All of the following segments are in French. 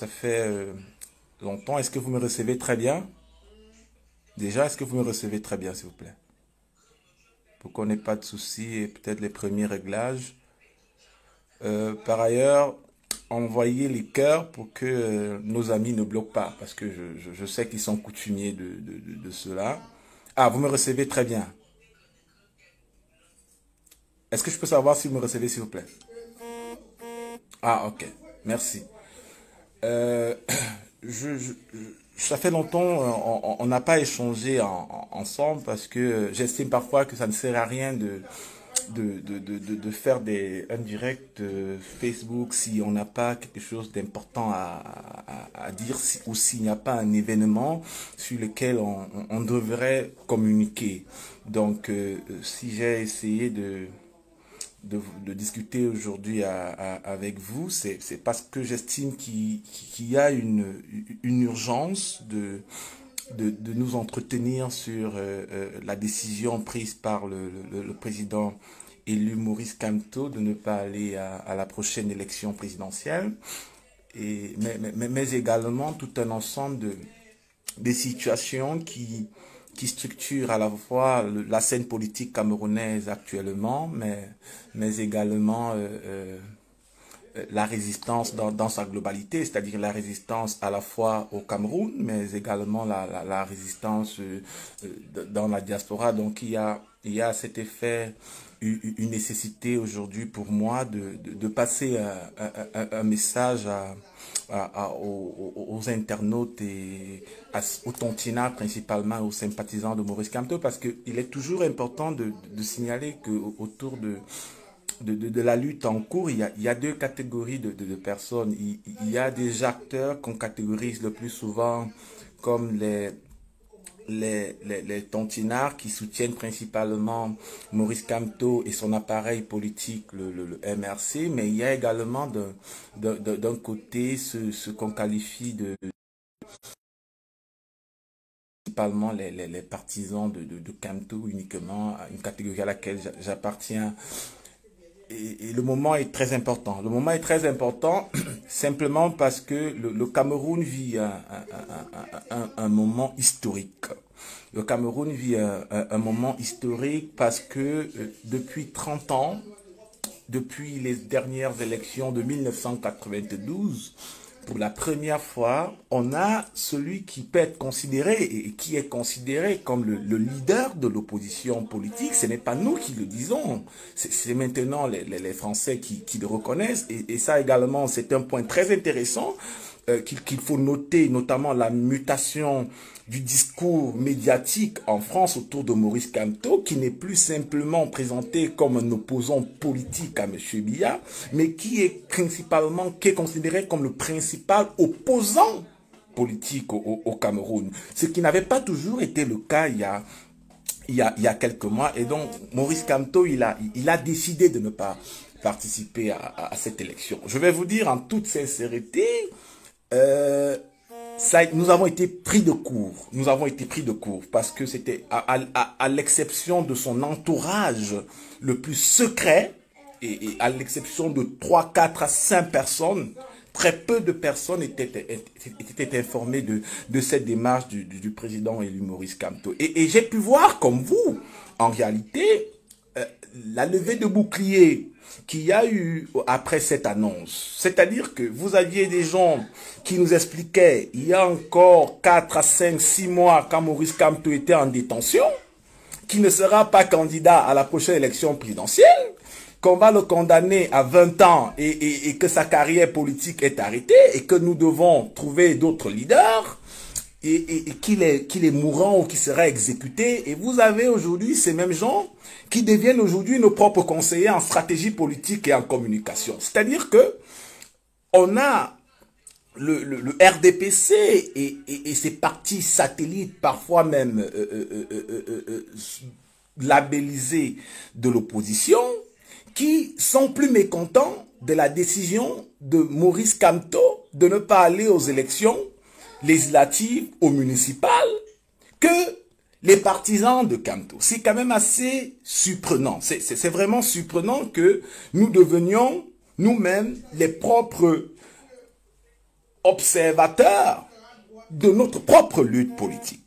ça fait longtemps. Est-ce que vous me recevez très bien? Déjà, est-ce que vous me recevez très bien, s'il vous plaît? Pour qu'on n'ait pas de soucis et peut-être les premiers réglages. Par ailleurs, envoyez les cœurs pour que nos amis ne bloquent pas, parce que je sais qu'ils sont coutumiers de cela. Ah, vous me recevez très bien. Est-ce que je peux savoir si vous me recevez, s'il vous plaît? Ah, ok. Merci. Euh, je, je- Ça fait longtemps, on n'a pas échangé ensemble parce que j'estime parfois que ça ne sert à rien de faire un direct Facebook si on n'a pas quelque chose d'important à dire ou s'il n'y a pas un événement sur lequel on devrait communiquer. Donc, si j'ai essayé de discuter aujourd'hui avec vous, c'est parce que j'estime qu'il y a une urgence de nous entretenir sur la décision prise par le président élu Maurice Kamto de ne pas aller à la prochaine élection présidentielle, mais également tout un ensemble des situations qui structurent à la fois la scène politique camerounaise actuellement, mais également la résistance dans sa globalité, c'est-à-dire la résistance à la fois au Cameroun, mais également la résistance dans la diaspora. Donc il y a à cet effet une nécessité aujourd'hui pour moi de passer un message aux internautes et aux tontinards, principalement aux sympathisants de Maurice Kamto, parce qu'il est toujours important de signaler que autour de la lutte en cours, il y a deux catégories de personnes. Il y a des acteurs qu'on catégorise le plus souvent comme les tontinards qui soutiennent principalement Maurice Kamto et son appareil politique, le MRC, mais il y a également d'un côté ce qu'on qualifie de principalement les partisans de Kamto uniquement, une catégorie à laquelle j'appartiens. Et le moment est très important. Le moment est très important simplement parce que le Cameroun vit un moment historique. Le Cameroun vit un moment historique parce que depuis 30 ans, depuis les dernières élections de 1992, pour la première fois, on a celui qui peut être considéré et qui est considéré comme le leader de l'opposition politique. Ce n'est pas nous qui le disons, c'est maintenant les Français qui le reconnaissent. Et ça également, c'est un point très intéressant qu'il faut noter, notamment la mutation du discours médiatique en France autour de Maurice Kamto, qui n'est plus simplement présenté comme un opposant politique à M. Biya, mais qui est considéré comme le principal opposant politique au Cameroun. Ce qui n'avait pas toujours été le cas il y a quelques mois. Et donc, Maurice Kamto, il a décidé de ne pas participer à cette élection. Je vais vous dire en toute sincérité, nous avons été pris de court. Nous avons été pris de court parce que c'était à l'exception de son entourage le plus secret et à l'exception de 3, 4 à 5 personnes, très peu de personnes étaient informées de cette démarche du président élu Maurice Kamto. Et j'ai pu voir, comme vous, en réalité, la levée de bouclier qu'il y a eu après cette annonce. C'est-à-dire que vous aviez des gens qui nous expliquaient, il y a encore 4 à 5, 6 mois, quand Maurice Kamto était en détention, qu'il ne sera pas candidat à la prochaine élection présidentielle, qu'on va le condamner à 20 ans et que sa carrière politique est arrêtée et que nous devons trouver d'autres leaders et qu'il est mourant ou qu'il sera exécuté. Et vous avez aujourd'hui ces mêmes gens qui deviennent aujourd'hui nos propres conseillers en stratégie politique et en communication. C'est-à-dire que on a le RDPC et ses partis satellites, parfois même labellisés de l'opposition, qui sont plus mécontents de la décision de Maurice Kamto de ne pas aller aux élections législatives ou municipales que les partisans de Kamto. C'est quand même assez surprenant. C'est vraiment surprenant que nous devenions nous-mêmes les propres observateur de notre propre lutte politique.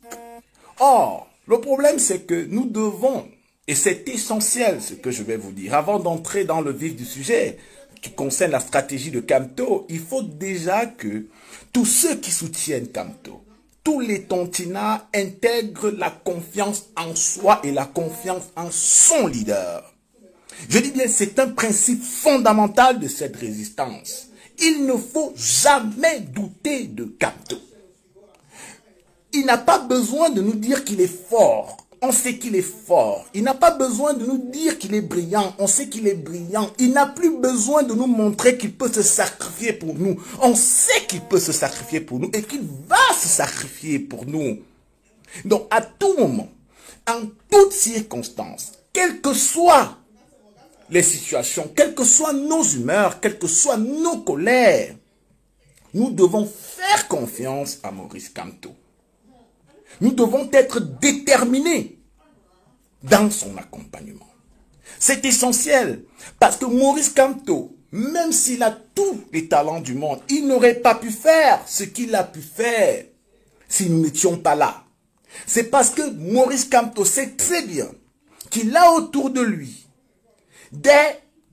Or, le problème c'est que nous devons, et c'est essentiel ce que je vais vous dire, avant d'entrer dans le vif du sujet qui concerne la stratégie de Kamto, il faut déjà que tous ceux qui soutiennent Kamto, tous les tontinats intègrent la confiance en soi et la confiance en son leader. Je dis bien, c'est un principe fondamental de cette résistance. Il ne faut jamais douter de Kamto. Il n'a pas besoin de nous dire qu'il est fort. On sait qu'il est fort. Il n'a pas besoin de nous dire qu'il est brillant. On sait qu'il est brillant. Il n'a plus besoin de nous montrer qu'il peut se sacrifier pour nous. On sait qu'il peut se sacrifier pour nous et qu'il va se sacrifier pour nous. Donc, à tout moment, en toutes circonstances, quelles que soient les situations, quelles que soient nos humeurs, quelles que soient nos colères, nous devons faire confiance à Maurice Kamto. Nous devons être déterminés dans son accompagnement. C'est essentiel parce que Maurice Kamto, même s'il a tous les talents du monde, il n'aurait pas pu faire ce qu'il a pu faire si nous n'étions pas là. C'est parce que Maurice Kamto sait très bien qu'il a autour de lui des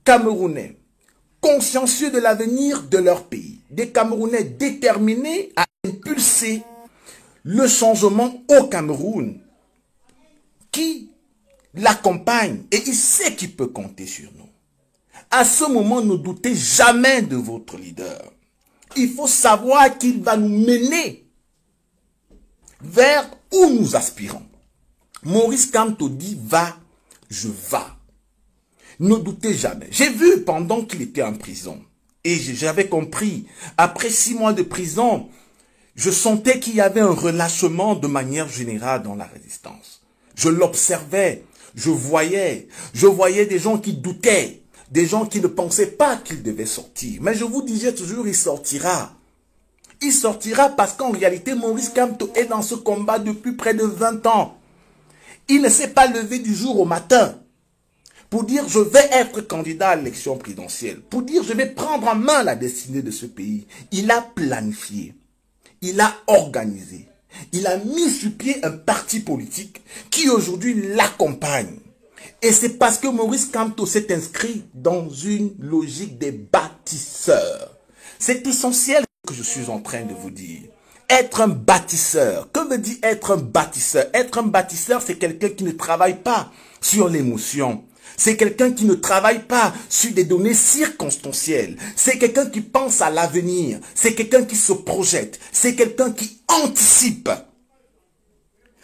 Camerounais consciencieux de l'avenir de leur pays, des Camerounais déterminés à impulser le changement au Cameroun, qui l'accompagne et il sait qu'il peut compter sur nous. À ce moment, ne doutez jamais de votre leader. Il faut savoir qu'il va nous mener vers où nous aspirons. Maurice Kamto dit va, je va. Ne doutez jamais. J'ai vu pendant qu'il était en prison et j'avais compris, après 6 mois de prison, je sentais qu'il y avait un relâchement de manière générale dans la résistance. Je l'observais, je voyais des gens qui doutaient, des gens qui ne pensaient pas qu'il devait sortir. Mais je vous disais toujours, il sortira. Il sortira parce qu'en réalité, Maurice Kamto est dans ce combat depuis près de 20 ans. Il ne s'est pas levé du jour au matin pour dire je vais être candidat à l'élection présidentielle, pour dire je vais prendre en main la destinée de ce pays. Il a planifié. Il a organisé, il a mis sur pied un parti politique qui aujourd'hui l'accompagne. Et c'est parce que Maurice Kamto s'est inscrit dans une logique des bâtisseurs. C'est essentiel ce que je suis en train de vous dire. Être un bâtisseur. Que veut dire être un bâtisseur? Être un bâtisseur, c'est quelqu'un qui ne travaille pas sur l'émotion. C'est quelqu'un qui ne travaille pas sur des données circonstancielles. C'est quelqu'un qui pense à l'avenir. C'est quelqu'un qui se projette. C'est quelqu'un qui anticipe.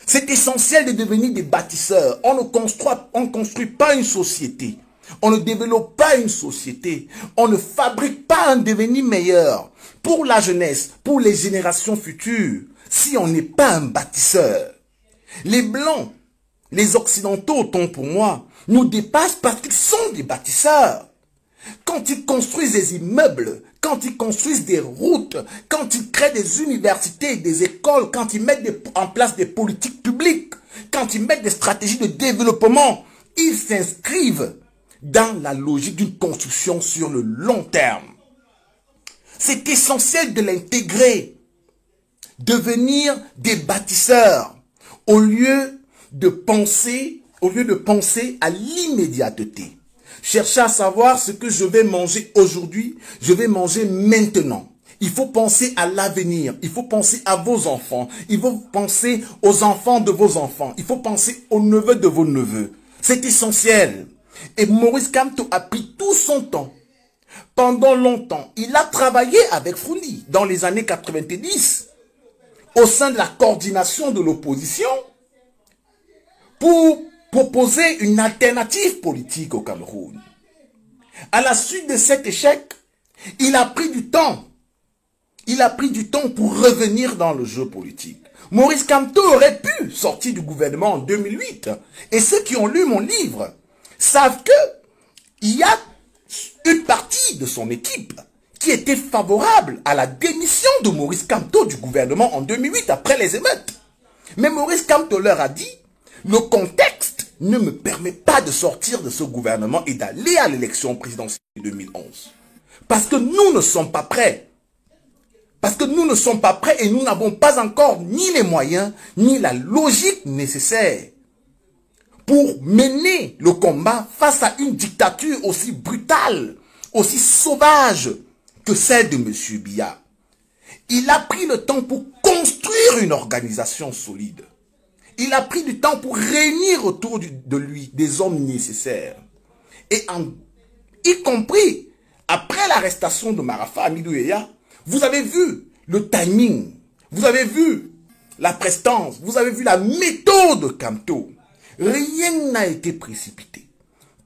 C'est essentiel de devenir des bâtisseurs. On ne construit pas une société. On ne développe pas une société. On ne fabrique pas un devenir meilleur pour la jeunesse, pour les générations futures, si on n'est pas un bâtisseur. Les Blancs, les Occidentaux, autant pour moi, nous dépassent parce qu'ils sont des bâtisseurs. Quand ils construisent des immeubles, quand ils construisent des routes, quand ils créent des universités, des écoles, quand ils mettent en place des politiques publiques, quand ils mettent des stratégies de développement, ils s'inscrivent dans la logique d'une construction sur le long terme. C'est essentiel de l'intégrer, devenir des bâtisseurs, au lieu de penser à l'immédiateté. Cherchez à savoir ce que je vais manger aujourd'hui, je vais manger maintenant. Il faut penser à l'avenir, il faut penser à vos enfants, il faut penser aux enfants de vos enfants, il faut penser aux neveux de vos neveux. C'est essentiel. Et Maurice Kamto a pris tout son temps. Pendant longtemps, il a travaillé avec Fouly dans les années 90 au sein de la coordination de l'opposition pour proposer une alternative politique au Cameroun. À la suite de cet échec, il a pris du temps. Il a pris du temps pour revenir dans le jeu politique. Maurice Kamto aurait pu sortir du gouvernement en 2008. Et ceux qui ont lu mon livre savent que il y a une partie de son équipe qui était favorable à la démission de Maurice Kamto du gouvernement en 2008 après les émeutes. Mais Maurice Kamto leur a dit, le contexte ne me permet pas de sortir de ce gouvernement et d'aller à l'élection présidentielle de 2011. Parce que nous ne sommes pas prêts. Parce que nous ne sommes pas prêts et nous n'avons pas encore ni les moyens, ni la logique nécessaire pour mener le combat face à une dictature aussi brutale, aussi sauvage que celle de M. Biya. Il a pris le temps pour construire une organisation solide. Il a pris du temps pour réunir autour de lui des hommes nécessaires. Et y compris après l'arrestation de Marafa Hamidou Yahya, vous avez vu le timing, vous avez vu la prestance, vous avez vu la méthode de Kamto. Rien n'a été précipité.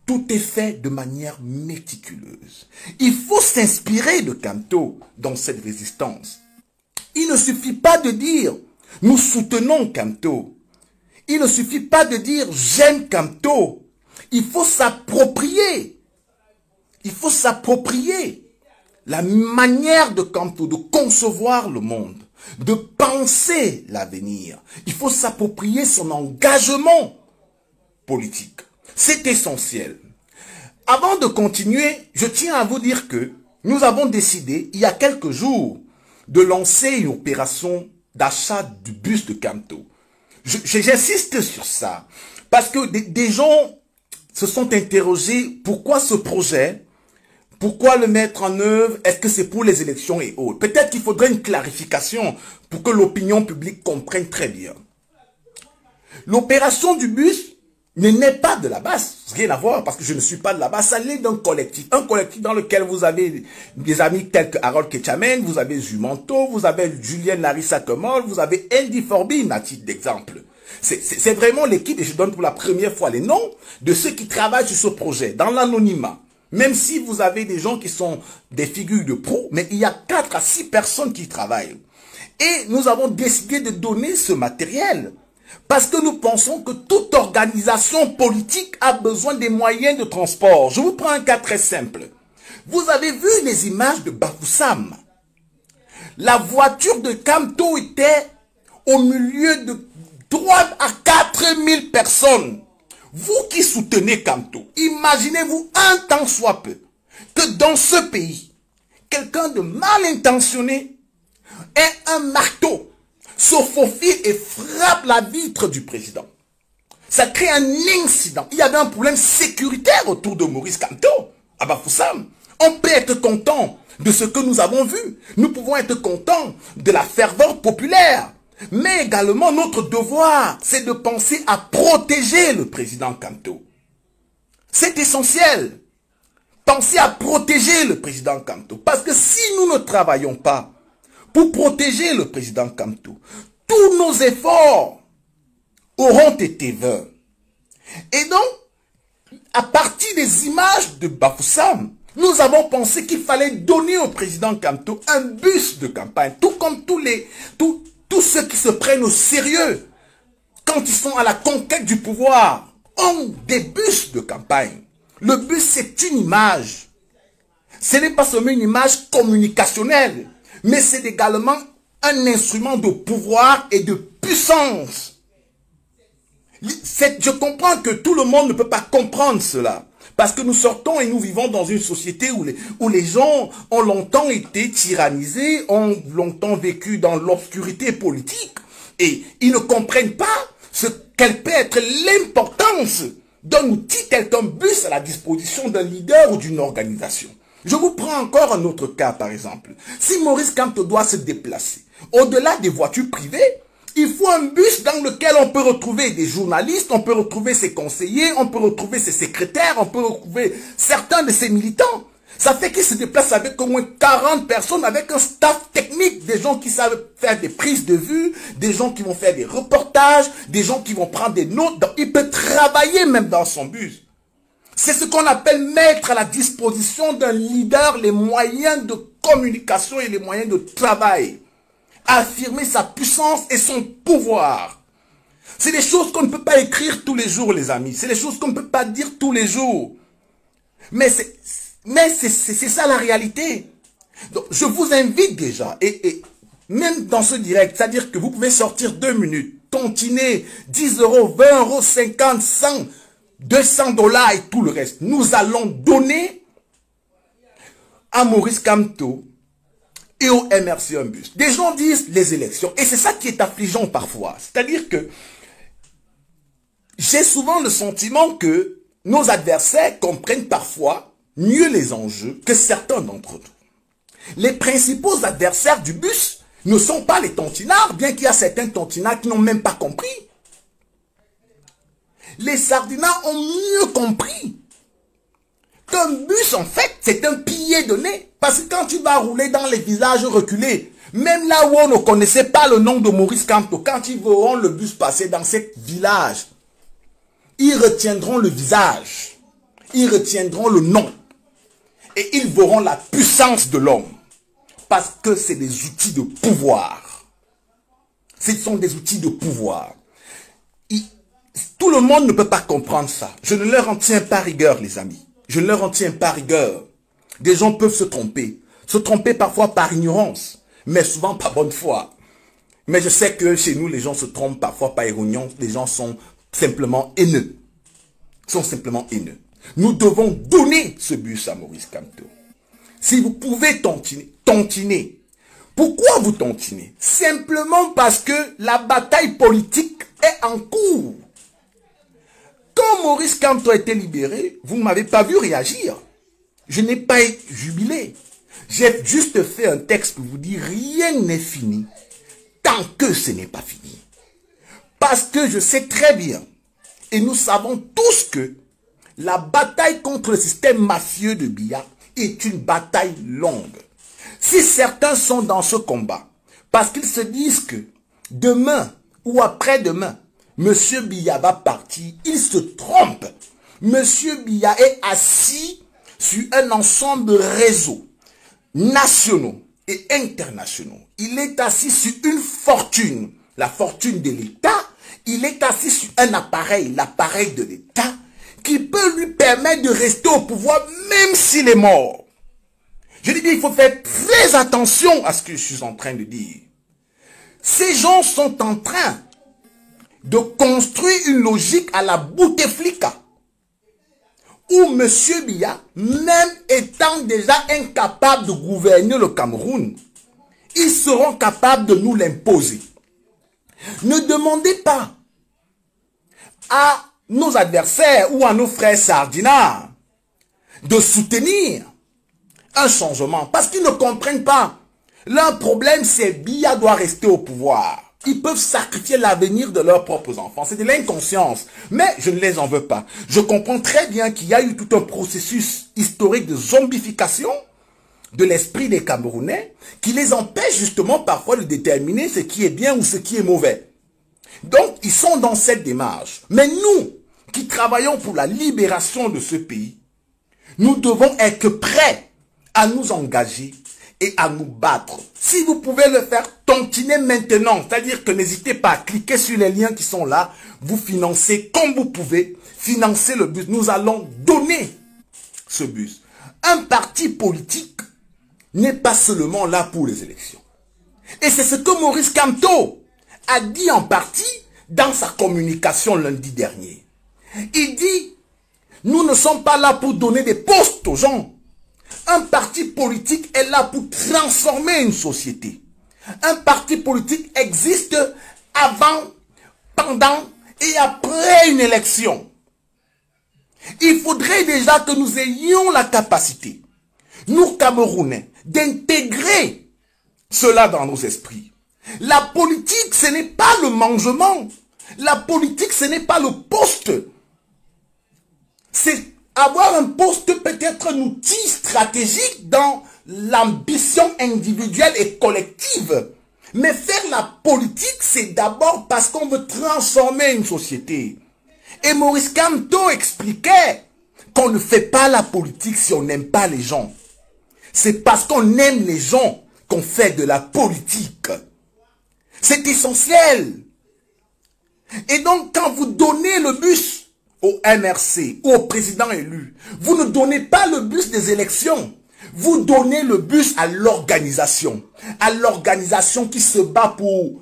Tout est fait de manière méticuleuse. Il faut s'inspirer de Kamto dans cette résistance. Il ne suffit pas de dire « nous soutenons Kamto ». Il ne suffit pas de dire « j'aime Kamto ». Il faut s'approprier. Il faut s'approprier la manière de Kamto de concevoir le monde, de penser l'avenir. Il faut s'approprier son engagement politique. C'est essentiel. Avant de continuer, je tiens à vous dire que nous avons décidé, il y a quelques jours, de lancer une opération d'achat du bus de Kamto. J'insiste sur ça, parce que des gens se sont interrogés, pourquoi ce projet, pourquoi le mettre en œuvre, est-ce que c'est pour les élections et autres? Peut-être qu'il faudrait une clarification pour que l'opinion publique comprenne très bien. L'opération du bus ne naît pas de la base, rien à voir parce que je ne suis pas de la base, ça naît d'un collectif. Un collectif dans lequel vous avez des amis tels que Harold Ketchamen, vous avez Jumanto, vous avez Julien Larissa Kemol, vous avez Andy Forbin à titre d'exemple. C'est vraiment l'équipe, et je donne pour la première fois les noms de ceux qui travaillent sur ce projet, dans l'anonymat. Même si vous avez des gens qui sont des figures de pro, mais il y a 4 à 6 personnes qui travaillent. Et nous avons décidé de donner ce matériel. Parce que nous pensons que toute organisation politique a besoin des moyens de transport. Je vous prends un cas très simple. Vous avez vu les images de Bafoussam. La voiture de Kamto était au milieu de 3 à 4 000 personnes. Vous qui soutenez Kamto, imaginez-vous un tant soit peu que dans ce pays, quelqu'un de mal intentionné ait un marteau, se faufile et frappe la vitre du président. Ça crée un incident. Il y avait un problème sécuritaire autour de Maurice Kamto, à Bafoussam. On peut être content de ce que nous avons vu. Nous pouvons être contents de la ferveur populaire. Mais également, notre devoir, c'est de penser à protéger le président Kamto. C'est essentiel. Penser à protéger le président Kamto. Parce que si nous ne travaillons pas pour protéger le président Kamto, tous nos efforts auront été vains. Et donc, à partir des images de Bafoussam, nous avons pensé qu'il fallait donner au président Kamto un bus de campagne, tout comme tous ceux qui se prennent au sérieux quand ils sont à la conquête du pouvoir ont des bus de campagne. Le bus, c'est une image. Ce n'est pas seulement une image communicationnelle, mais c'est également un instrument de pouvoir et de puissance. Je comprends que tout le monde ne peut pas comprendre cela. Parce que nous sortons et nous vivons dans une société où les gens ont longtemps été tyrannisés, ont longtemps vécu dans l'obscurité politique. Et ils ne comprennent pas quelle peut être l'importance d'un outil tel qu'un bus à la disposition d'un leader ou d'une organisation. Je vous prends encore un autre cas, par exemple. Si Maurice Kamto doit se déplacer, au-delà des voitures privées, il faut un bus dans lequel on peut retrouver des journalistes, on peut retrouver ses conseillers, on peut retrouver ses secrétaires, on peut retrouver certains de ses militants. Ça fait qu'il se déplace avec au moins 40 personnes, avec un staff technique, des gens qui savent faire des prises de vue, des gens qui vont faire des reportages, des gens qui vont prendre des notes. Donc, il peut travailler même dans son bus. C'est ce qu'on appelle mettre à la disposition d'un leader les moyens de communication et les moyens de travail. Affirmer sa puissance et son pouvoir. C'est des choses qu'on ne peut pas écrire tous les jours, les amis. C'est des choses qu'on ne peut pas dire tous les jours. Mais c'est ça la réalité. Donc, je vous invite déjà, et même dans ce direct, c'est-à-dire que vous pouvez sortir 2 minutes, tontiner 10 euros, 20 euros, 50, 100, 200 $ et tout le reste. Nous allons donner à Maurice Kamto et au MRC un bus. Des gens disent les élections. Et c'est ça qui est affligeant parfois. C'est-à-dire que j'ai souvent le sentiment que nos adversaires comprennent parfois mieux les enjeux que certains d'entre nous. Les principaux adversaires du bus ne sont pas les tontinards, bien qu'il y a certains tontinards qui n'ont même pas compris. Les sardinards ont mieux compris qu'un bus, en fait, c'est un pied de nez. Parce que quand tu vas rouler dans les villages reculés, même là où on ne connaissait pas le nom de Maurice Kamto, quand ils verront le bus passer dans ces villages, ils retiendront le visage, ils retiendront le nom, et ils verront la puissance de l'homme. Parce que c'est des outils de pouvoir. Ce sont des outils de pouvoir. Tout le monde ne peut pas comprendre ça. Je ne leur en tiens pas rigueur, les amis. Je ne leur en tiens pas rigueur. Des gens peuvent se tromper. Se tromper parfois par ignorance, mais souvent par bonne foi. Mais je sais que chez nous, les gens se trompent parfois par ignorance. Les gens sont simplement haineux. Sont simplement haineux. Nous devons donner ce bus à Maurice Kamto. Si vous pouvez tontiner. Pourquoi vous tontinez? Simplement parce que la bataille politique est en cours. Quand Maurice Kamto a été libéré, vous ne m'avez pas vu réagir. Je n'ai pas jubilé. J'ai juste fait un texte pour vous dire rien n'est fini tant que ce n'est pas fini. Parce que je sais très bien, et nous savons tous que la bataille contre le système mafieux de Biya est une bataille longue. Si certains sont dans ce combat, parce qu'ils se disent que demain ou après-demain, Monsieur Biya va partir, ils se trompent. Monsieur Biya est assis sur un ensemble de réseaux nationaux et internationaux. Il est assis sur une fortune, la fortune de l'État. Il est assis sur un appareil, l'appareil de l'État, qui peut lui permettre de rester au pouvoir même s'il est mort. Je dis bien, il faut faire très attention à ce que je suis en train de dire. Ces gens sont en train de construire une logique à la Bouteflika, où M. Biya, même étant déjà incapable de gouverner le Cameroun, ils seront capables de nous l'imposer. Ne demandez pas à nos adversaires ou à nos frères sardinards de soutenir un changement, parce qu'ils ne comprennent pas. Leur problème, c'est Biya doit rester au pouvoir. Ils peuvent sacrifier l'avenir de leurs propres enfants. C'est de l'inconscience. Mais je ne les en veux pas. Je comprends très bien qu'il y a eu tout un processus historique de zombification de l'esprit des Camerounais qui les empêche justement parfois de déterminer ce qui est bien ou ce qui est mauvais. Donc, ils sont dans cette démarche. Mais nous, qui travaillons pour la libération de ce pays, nous devons être prêts à nous engager et à nous battre. Si vous pouvez le faire, tontiner maintenant. C'est-à-dire que n'hésitez pas à cliquer sur les liens qui sont là. Vous financez comme vous pouvez. Financez le bus. Nous allons donner ce bus. Un parti politique n'est pas seulement là pour les élections. Et c'est ce que Maurice Kamto a dit en partie dans sa communication lundi dernier. Il dit, nous ne sommes pas là pour donner des postes aux gens. Un parti politique est là pour transformer une société. Un parti politique existe avant, pendant et après une élection. Il faudrait déjà que nous ayons la capacité, nous Camerounais, d'intégrer cela dans nos esprits. La politique, ce n'est pas le mangement. La politique, ce n'est pas le poste. C'est avoir un poste peut être un outil stratégique dans l'ambition individuelle et collective. Mais faire la politique, c'est d'abord parce qu'on veut transformer une société. Et Maurice Kamto expliquait qu'on ne fait pas la politique si on n'aime pas les gens. C'est parce qu'on aime les gens qu'on fait de la politique. C'est essentiel. Et donc, quand vous donnez le bus au MRC ou au président élu, vous ne donnez pas le bus des élections. Vous donnez le bus à l'organisation qui se bat pour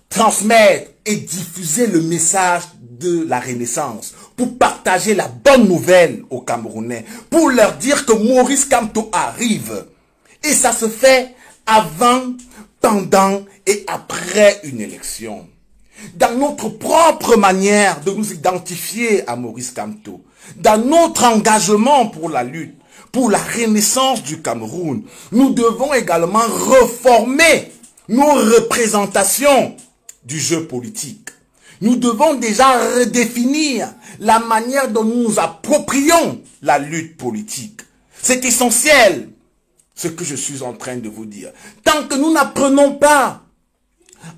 transmettre et diffuser le message de la Renaissance, pour partager la bonne nouvelle aux Camerounais, pour leur dire que Maurice Kamto arrive. Et ça se fait avant, pendant et après une élection. Dans notre propre manière de nous identifier à Maurice Kamto, dans notre engagement pour la lutte, pour la renaissance du Cameroun, nous devons également reformer nos représentations du jeu politique. Nous devons déjà redéfinir la manière dont nous nous approprions la lutte politique. C'est essentiel, ce que je suis en train de vous dire. Tant que nous n'apprenons pas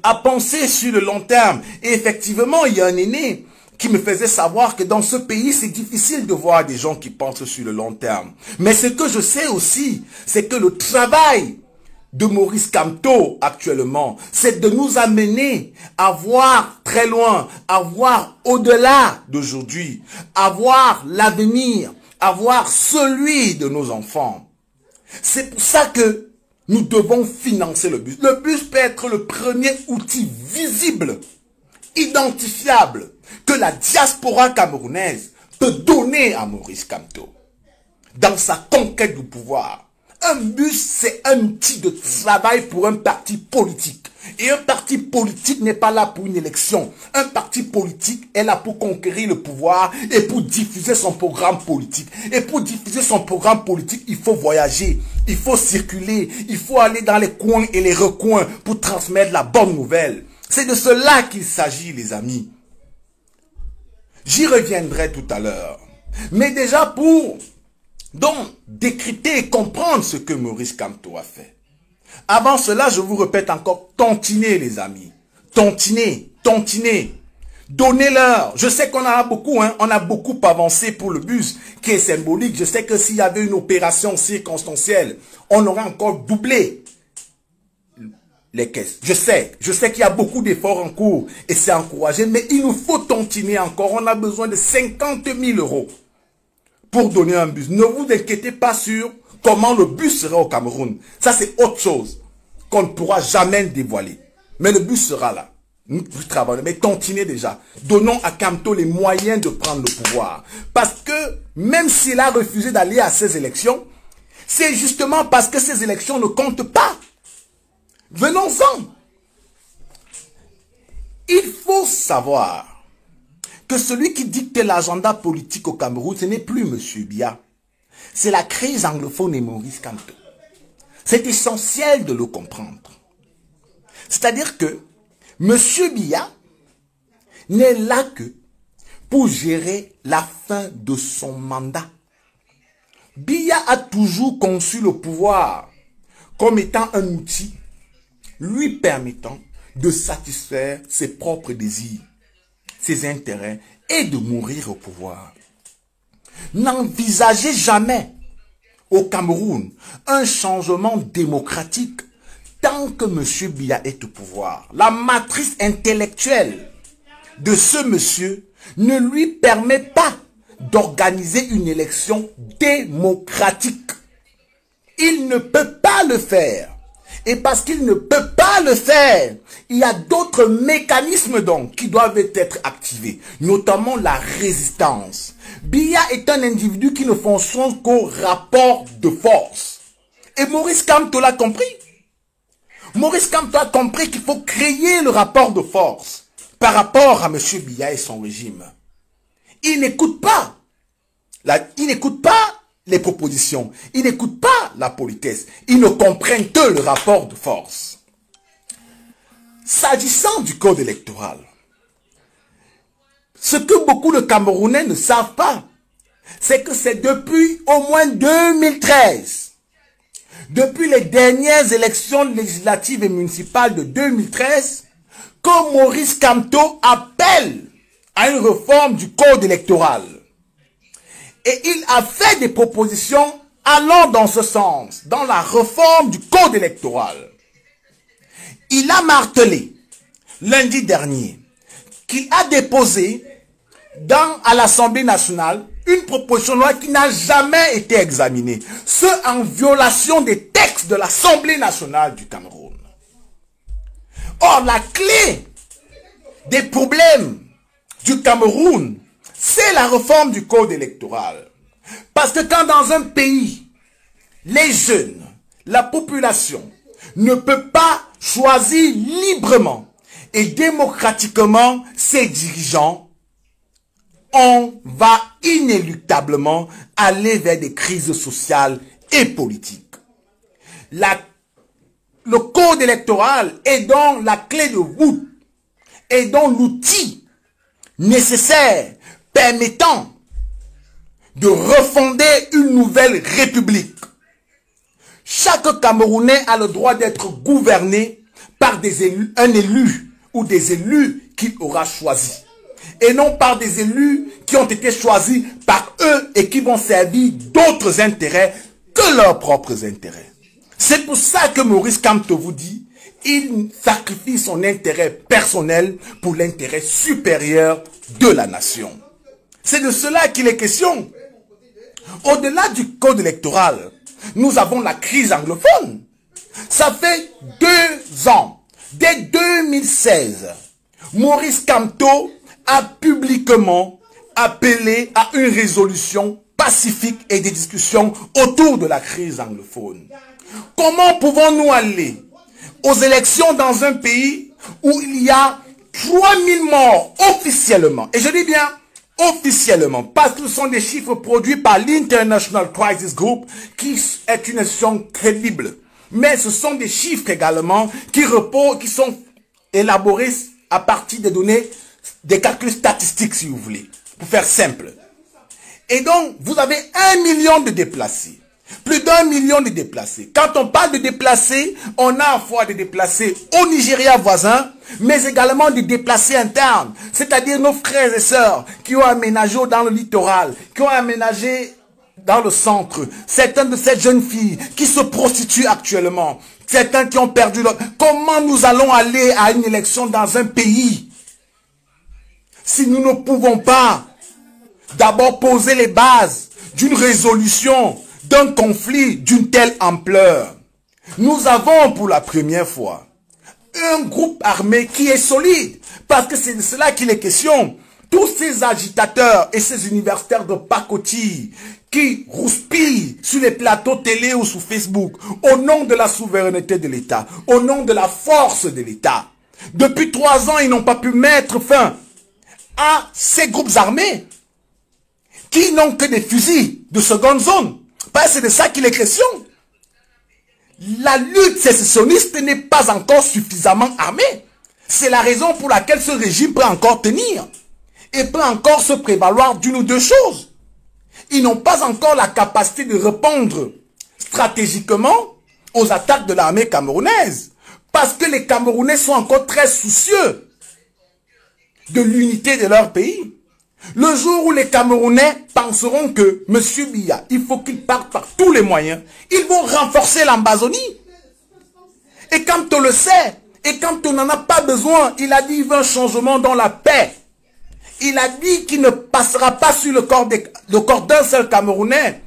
à penser sur le long terme, et effectivement, il y a un aîné qui me faisait savoir que dans ce pays, c'est difficile de voir des gens qui pensent sur le long terme. Mais ce que je sais aussi, c'est que le travail de Maurice Kamto actuellement, c'est de nous amener à voir très loin, à voir au-delà d'aujourd'hui, à voir l'avenir, à voir celui de nos enfants. C'est pour ça que nous devons financer le bus. Le bus peut être le premier outil visible, identifiable, que la diaspora camerounaise peut donner à Maurice Kamto dans sa conquête du pouvoir. Un bus, c'est un outil de travail pour un parti politique. Et un parti politique n'est pas là pour une élection. Un parti politique est là pour conquérir le pouvoir et pour diffuser son programme politique. Et pour diffuser son programme politique, il faut voyager, il faut circuler, il faut aller dans les coins et les recoins pour transmettre la bonne nouvelle. C'est de cela qu'il s'agit, les amis. J'y reviendrai tout à l'heure. Mais déjà pour donc décrypter et comprendre ce que Maurice Kamto a fait. Avant cela, je vous répète encore, tontiner les amis. Tontiner, tontiner. Donnez-leur. Je sais qu'on en a beaucoup, hein. On a beaucoup avancé pour le bus qui est symbolique. Je sais que s'il y avait une opération circonstancielle, on aurait encore doublé les caisses. Je sais qu'il y a beaucoup d'efforts en cours et c'est encouragé, mais il nous faut tontiner encore. On a besoin de 50 000 € pour donner un bus. Ne vous inquiétez pas sur comment le bus sera au Cameroun. Ça, c'est autre chose qu'on ne pourra jamais dévoiler. Mais le bus sera là. Nous travaillons, mais tontiner déjà. Donnons à Kamto les moyens de prendre le pouvoir. Parce que même s'il a refusé d'aller à ces élections, c'est justement parce que ces élections ne comptent pas. Venons-en. Il faut savoir que celui qui dicte l'agenda politique au Cameroun, ce n'est plus M. Biya. C'est la crise anglophone et Maurice Kamto. C'est essentiel de le comprendre. C'est-à-dire que M. Biya n'est là que pour gérer la fin de son mandat. Biya a toujours conçu le pouvoir comme étant un outil lui permettant de satisfaire ses propres désirs, ses intérêts et de mourir au pouvoir. N'envisagez jamais au Cameroun un changement démocratique tant que M. Biya est au pouvoir. La matrice intellectuelle de ce monsieur ne lui permet pas d'organiser une élection démocratique. Il ne peut pas le faire. Et parce qu'il ne peut pas le faire, il y a d'autres mécanismes donc qui doivent être activés, notamment la résistance. Biya est un individu qui ne fonctionne qu'au rapport de force. Et Maurice Kamto l'a compris. Maurice Kamto a compris qu'il faut créer le rapport de force par rapport à M. Biya et son régime. Il n'écoute pas. Il n'écoute pas les propositions. Ils n'écoutent pas la politesse. Ils ne comprennent que le rapport de force. S'agissant du code électoral, ce que beaucoup de Camerounais ne savent pas, c'est que c'est depuis au moins 2013, depuis les dernières élections législatives et municipales de 2013, que Maurice Kamto appelle à une réforme du code électoral. Et il a fait des propositions allant dans ce sens, dans la réforme du code électoral. Il a martelé, lundi dernier, qu'il a déposé à l'Assemblée nationale une proposition de loi qui n'a jamais été examinée. Ce en violation des textes de l'Assemblée nationale du Cameroun. Or, la clé des problèmes du Cameroun, c'est la réforme du code électoral. Parce que quand dans un pays, les jeunes, la population, ne peut pas choisir librement et démocratiquement ses dirigeants, on va inéluctablement aller vers des crises sociales et politiques. Le code électoral est donc la clé de voûte, est donc l'outil nécessaire permettant de refonder une nouvelle république. Chaque Camerounais a le droit d'être gouverné par un élu ou des élus qu'il aura choisis. Et non par des élus qui ont été choisis par eux et qui vont servir d'autres intérêts que leurs propres intérêts. C'est pour ça que Maurice Kamto vous dit, il sacrifie son intérêt personnel pour l'intérêt supérieur de la nation. C'est de cela qu'il est question. Au-delà du code électoral, nous avons la crise anglophone. Ça fait 2 ans, dès 2016, Maurice Kamto a publiquement appelé à une résolution pacifique et des discussions autour de la crise anglophone. Comment pouvons-nous aller aux élections dans un pays où il y a 3000 morts officiellement, et je dis bien officiellement, parce que ce sont des chiffres produits par l'International Crisis Group, qui est une institution crédible. Mais ce sont des chiffres également qui sont élaborés à partir des données, des calculs statistiques si vous voulez, pour faire simple. Et donc, vous avez 1 million de déplacés. Plus d'1 million de déplacés. Quand on parle de déplacés, on a à la fois des déplacés au Nigeria voisin, mais également des déplacés internes. C'est-à-dire nos frères et sœurs qui ont aménagé dans le littoral, qui ont aménagé dans le centre. Certaines de ces jeunes filles qui se prostituent actuellement. Certains qui ont perdu leur... Comment nous allons aller à une élection dans un pays si nous ne pouvons pas d'abord poser les bases d'une résolution d'un conflit d'une telle ampleur? Nous avons pour la première fois un groupe armé qui est solide, parce que c'est de cela qu'il est question. Tous ces agitateurs et ces universitaires de pacotille qui rouspillent sur les plateaux télé ou sur Facebook au nom de la souveraineté de l'État, au nom de la force de l'État. Depuis 3 ans, ils n'ont pas pu mettre fin à ces groupes armés qui n'ont que des fusils de seconde zone. Parce que c'est de ça qu'il est question. La lutte sécessionniste n'est pas encore suffisamment armée. C'est la raison pour laquelle ce régime peut encore tenir et peut encore se prévaloir d'une ou deux choses. Ils n'ont pas encore la capacité de répondre stratégiquement aux attaques de l'armée camerounaise. Parce que les Camerounais sont encore très soucieux de l'unité de leur pays. Le jour où les Camerounais penseront que M. Biya, il faut qu'il parte par tous les moyens, ils vont renforcer l'Ambazonie. Et quand on le sait, et quand on n'en a pas besoin, il a dit qu'il veut un changement dans la paix. Il a dit qu'il ne passera pas sur le corps d'un seul Camerounais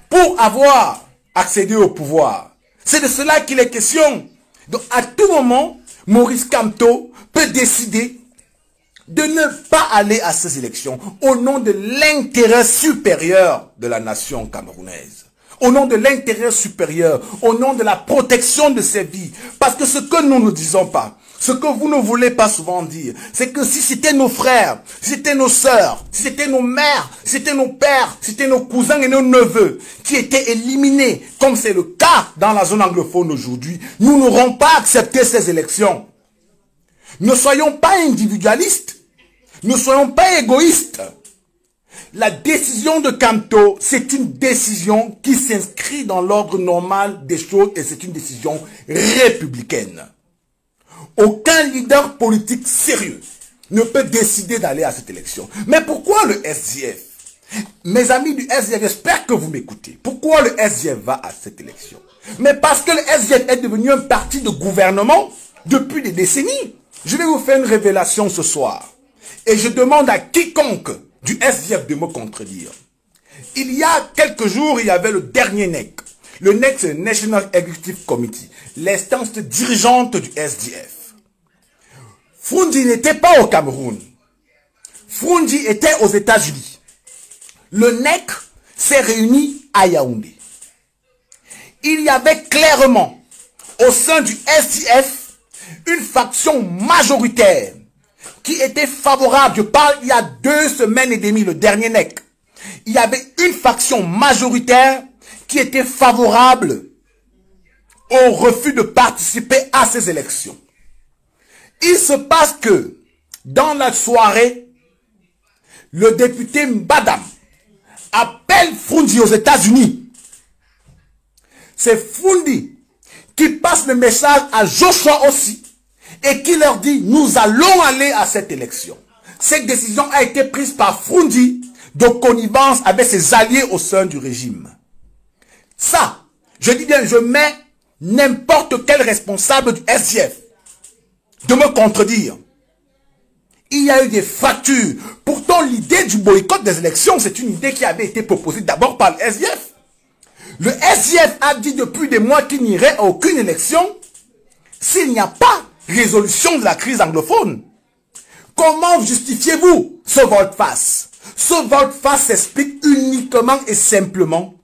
pour avoir accédé au pouvoir. C'est de cela qu'il est question. Donc à tout moment, Maurice Kamto peut décider de ne pas aller à ces élections au nom de l'intérêt supérieur de la nation camerounaise. Au nom de l'intérêt supérieur, au nom de la protection de ses vies. Parce que ce que nous ne disons pas, ce que vous ne voulez pas souvent dire, c'est que si c'était nos frères, si c'était nos sœurs, si c'était nos mères, si c'était nos pères, si c'était nos cousins et nos neveux qui étaient éliminés, comme c'est le cas dans la zone anglophone aujourd'hui, nous n'aurons pas accepté ces élections. Ne soyons pas individualistes. Ne soyons pas égoïstes. La décision de Kamto, c'est une décision qui s'inscrit dans l'ordre normal des choses et c'est une décision républicaine. Aucun leader politique sérieux ne peut décider d'aller à cette élection. Mais pourquoi le SDF? Mes amis du SDF, j'espère que vous m'écoutez. Pourquoi le SDF va à cette élection? Mais parce que le SDF est devenu un parti de gouvernement depuis des décennies. Je vais vous faire une révélation ce soir. Et je demande à quiconque du SDF de me contredire. Il y a quelques jours, il y avait le dernier NEC. Le NEC, c'est le National Executive Committee, l'instance dirigeante du SDF. Frundi n'était pas au Cameroun. Frundi était aux États-Unis. Le NEC s'est réuni à Yaoundé. Il y avait clairement au sein du SDF, une faction majoritaire qui était favorable, je parle il y a 2 semaines et demie, le dernier NEC, il y avait une faction majoritaire qui était favorable au refus de participer à ces élections. Il se passe que, dans la soirée, le député Mbadam appelle Fundi aux États-Unis. C'est Fundi qui passe le message à Joshua aussi et qui leur dit, nous allons aller à cette élection. Cette décision a été prise par Fundi de connivence avec ses alliés au sein du régime. Ça, je dis bien, je mets n'importe quel responsable du SDF de me contredire. Il y a eu des fractures. Pourtant, l'idée du boycott des élections, c'est une idée qui avait été proposée d'abord par le SDF. Le SDF a dit depuis des mois qu'il n'irait à aucune élection s'il n'y a pas résolution de la crise anglophone. Comment justifiez-vous ce volte-face? Ce volte-face s'explique uniquement et simplement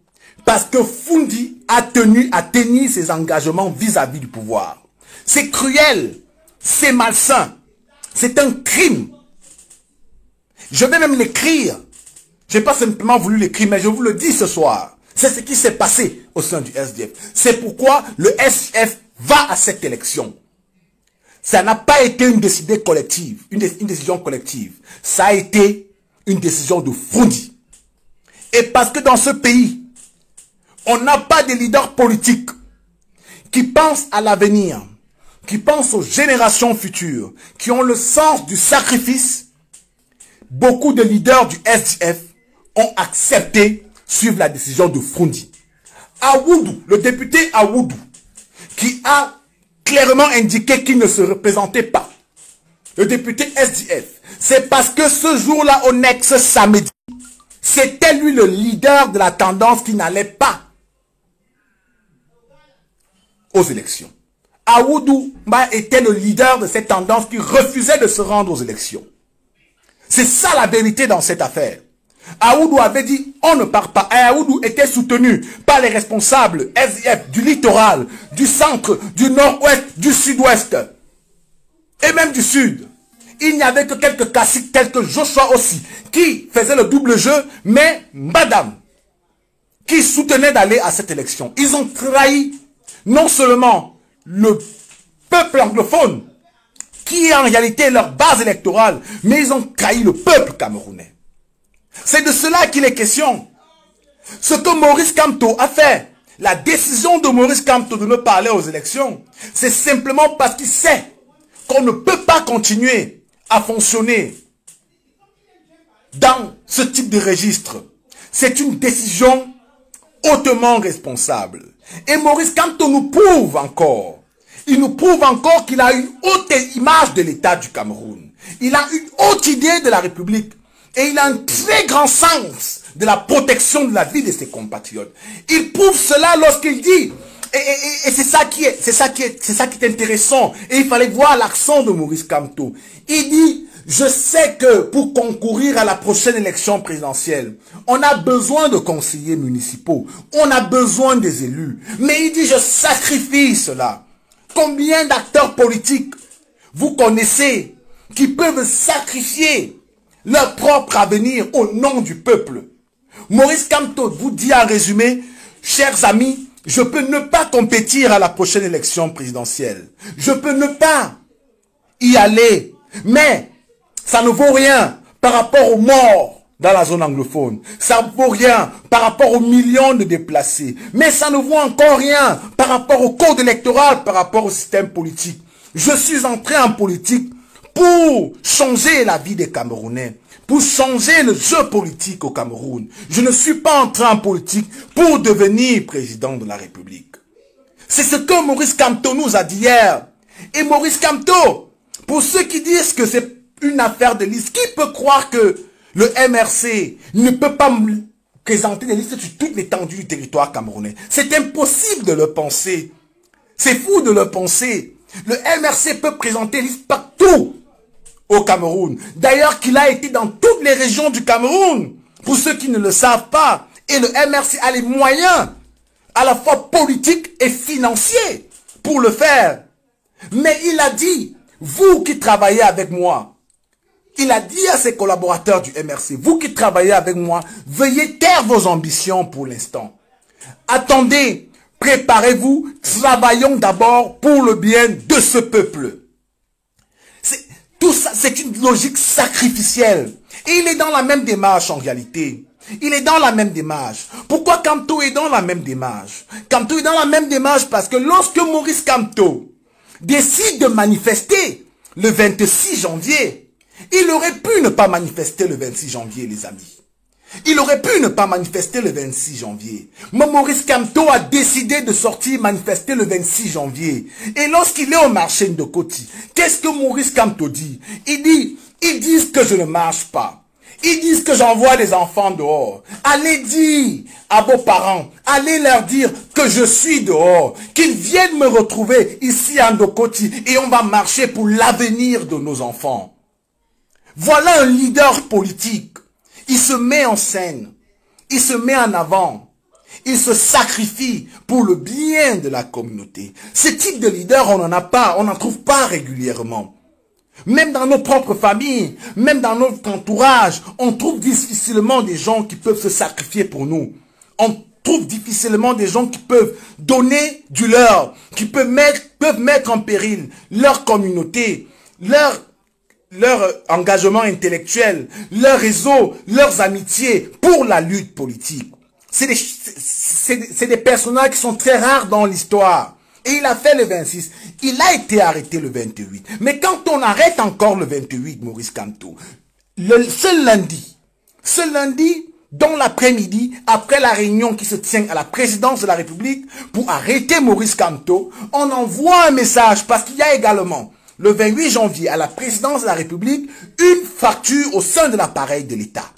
parce que Fundi a tenu à tenir ses engagements vis-à-vis du pouvoir. C'est cruel, c'est malsain, c'est un crime. Je vais même l'écrire. Je n'ai pas simplement voulu l'écrire, mais je vous le dis ce soir. C'est ce qui s'est passé au sein du SDF. C'est pourquoi le SDF va à cette élection. Ça n'a pas été une décision collective, une décision collective. Ça a été une décision de Fundi. Et parce que dans ce pays, on n'a pas de leaders politiques qui pensent à l'avenir, qui pensent aux générations futures, qui ont le sens du sacrifice. Beaucoup de leaders du SDF ont accepté suivre la décision de Fundi. Awoudou, le député Awoudou, qui a clairement indiqué qu'il ne se représentait pas, le député SDF, c'est parce que ce jour-là, au NEC, samedi, c'était lui le leader de la tendance qui n'allait pas aux élections. Awoudou était le leader de cette tendance qui refusait de se rendre aux élections. C'est ça la vérité dans cette affaire. Awoudou avait dit, on ne part pas. Et Awoudou était soutenu par les responsables SDF du littoral, du centre, du nord-ouest, du sud-ouest et même du sud. Il n'y avait que quelques classiques tels que Joshua aussi, qui faisait le double jeu, mais Madame, qui soutenait d'aller à cette élection. Ils ont trahi non seulement le peuple anglophone, qui est en réalité leur base électorale, mais ils ont trahi le peuple camerounais. C'est de cela qu'il est question. Ce que Maurice Kamto a fait, la décision de Maurice Kamto de ne pas aller aux élections, c'est simplement parce qu'il sait qu'on ne peut pas continuer à fonctionner dans ce type de registre. C'est une décision hautement responsable. Et Maurice Kamto nous prouve encore. Il nous prouve encore qu'il a une haute image de l'État du Cameroun. Il a une haute idée de la République. Et il a un très grand sens de la protection de la vie de ses compatriotes. Il prouve cela lorsqu'il dit, et c'est ça qui est intéressant. Et il fallait voir l'accent de Maurice Kamto. Il dit, je sais que pour concourir à la prochaine élection présidentielle, on a besoin de conseillers municipaux. On a besoin des élus. Mais il dit, je sacrifie cela. Combien d'acteurs politiques vous connaissez qui peuvent sacrifier leur propre avenir au nom du peuple? Maurice Kamto vous dit en résumé, chers amis, je peux ne pas compétir à la prochaine élection présidentielle. Je peux ne pas y aller. Mais ça ne vaut rien par rapport aux morts dans la zone anglophone. Ça ne vaut rien par rapport aux millions de déplacés. Mais ça ne vaut encore rien par rapport au code électoral, par rapport au système politique. Je suis entré en politique pour changer la vie des Camerounais, pour changer le jeu politique au Cameroun. Je ne suis pas entré en politique pour devenir président de la République. C'est ce que Maurice Kamto nous a dit hier. Et Maurice Kamto, pour ceux qui disent que c'est une affaire de liste, qui peut croire que le MRC ne peut pas présenter des listes sur toute l'étendue du territoire camerounais? C'est impossible de le penser. C'est fou de le penser. Le MRC peut présenter des listes partout au Cameroun. D'ailleurs, qu'il a été dans toutes les régions du Cameroun. Pour ceux qui ne le savent pas. Et le MRC a les moyens, à la fois politiques et financiers, pour le faire. Mais il a dit, vous qui travaillez avec moi, il a dit à ses collaborateurs du MRC, vous qui travaillez avec moi, veuillez taire vos ambitions pour l'instant. Attendez, préparez-vous, travaillons d'abord pour le bien de ce peuple. Tout ça, c'est une logique sacrificielle. Et il est dans la même démarche en réalité. Il est dans la même démarche. Pourquoi Kamto est dans la même démarche? Kamto est dans la même démarche parce que lorsque Maurice Kamto décide de manifester le 26 janvier, il aurait pu ne pas manifester le 26 janvier, les amis. Il aurait pu ne pas manifester le 26 janvier. Mais Maurice Kamto a décidé de sortir manifester le 26 janvier. Et lorsqu'il est au marché de Koti, qu'est-ce que Maurice Kamto dit? Il dit, ils disent que je ne marche pas. Ils disent que j'envoie des enfants dehors. Allez dire à vos parents, allez leur dire que je suis dehors, qu'ils viennent me retrouver ici à Ndokoti et on va marcher pour l'avenir de nos enfants. Voilà un leader politique. Il se met en scène, il se met en avant, il se sacrifie pour le bien de la communauté. Ce type de leader, on n'en a pas, on n'en trouve pas régulièrement. Même dans nos propres familles, même dans notre entourage, on trouve difficilement des gens qui peuvent se sacrifier pour nous. On trouve difficilement des gens qui peuvent donner du leur, qui peuvent mettre en péril leur communauté, leur engagement intellectuel, leur réseau, leurs amitiés pour la lutte politique. C'est des personnages qui sont très rares dans l'histoire. Et il a fait le 26. Il a été arrêté le 28. Mais quand on arrête encore le 28, Maurice Kamto, ce lundi, dans l'après-midi, après la réunion qui se tient à la présidence de la République pour arrêter Maurice Kamto, on envoie un message parce qu'il y a également le 28 janvier, à la présidence de la République, une fracture au sein de l'appareil de l'État.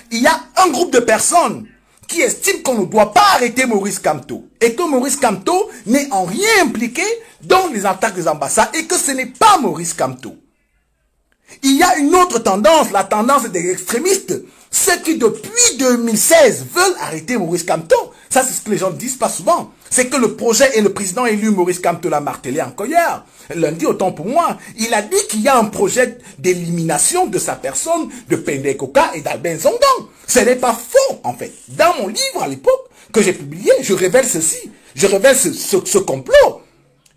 Il y a un groupe de personnes qui estiment qu'on ne doit pas arrêter Maurice Kamto et que Maurice Kamto n'est en rien impliqué dans les attaques des ambassades et que ce n'est pas Maurice Kamto. Il y a une autre tendance, la tendance des extrémistes, ceux qui depuis 2016 veulent arrêter Maurice Kamto. Ça, c'est ce que les gens ne disent pas souvent. C'est que le projet et le président élu Maurice Kamto l'a martelé encore hier. Lundi, autant pour moi, il a dit qu'il y a un projet d'élimination de sa personne, de Pende Koka et d'Alben Zongan. Ce n'est pas faux, en fait. Dans mon livre, à l'époque, que j'ai publié, je révèle ceci. Je révèle ce complot.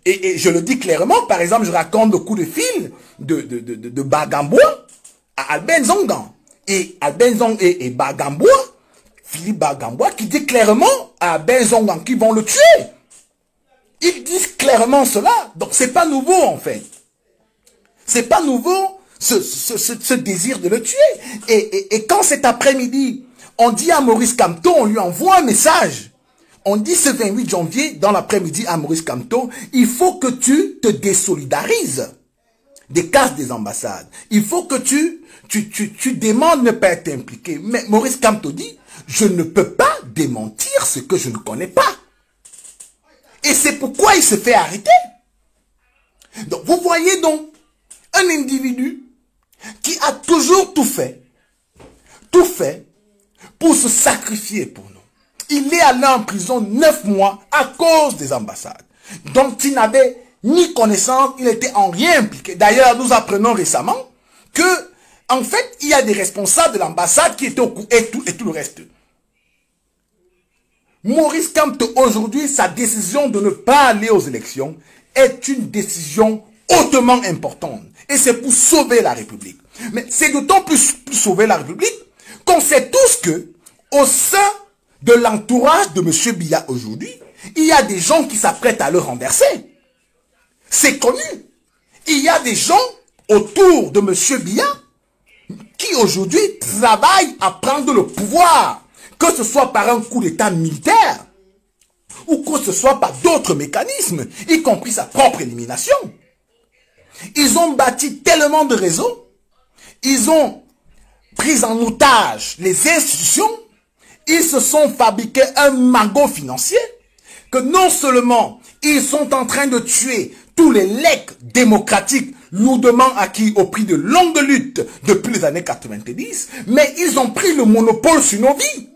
Et je le dis clairement, par exemple, je raconte le coup de fil de Bagamboa à Alben Zongan. Et Alben Zongan et Bagamboa, Philippe Bagamboa, qui dit clairement à Alben Zongan qu'ils vont le tuer. Ils disent clairement cela. Donc, c'est pas nouveau, en fait. C'est pas nouveau, ce désir de le tuer. Et quand cet après-midi, on dit à Maurice Kamto, on lui envoie un message. On dit ce 28 janvier, dans l'après-midi, à Maurice Kamto, il faut que tu te désolidarises des cases des ambassades. Il faut que tu demandes de ne pas être impliqué. Mais Maurice Kamto dit, je ne peux pas démentir ce que je ne connais pas. Et c'est pourquoi il se fait arrêter. Donc, vous voyez donc un individu qui a toujours tout fait pour se sacrifier pour nous. Il est allé en prison 9 mois à cause des ambassades. Donc, il n'avait ni connaissance, il n'était en rien impliqué. D'ailleurs, nous apprenons récemment que, en fait, il y a des responsables de l'ambassade qui étaient au courant et tout le reste. Maurice Kamto, aujourd'hui, sa décision de ne pas aller aux élections est une décision hautement importante. Et c'est pour sauver la République. Mais c'est d'autant plus sauver la République qu'on sait tous que, au sein de l'entourage de M. Biya aujourd'hui, il y a des gens qui s'apprêtent à le renverser. C'est connu. Il y a des gens autour de M. Biya qui aujourd'hui travaillent à prendre le pouvoir, que ce soit par un coup d'état militaire ou que ce soit par d'autres mécanismes, y compris sa propre élimination. Ils ont bâti tellement de réseaux, ils ont pris en otage les institutions, ils se sont fabriqués un magot financier que non seulement ils sont en train de tuer tous les legs démocratiques lourdement acquis au prix de longues luttes depuis les années 90, mais ils ont pris le monopole sur nos vies.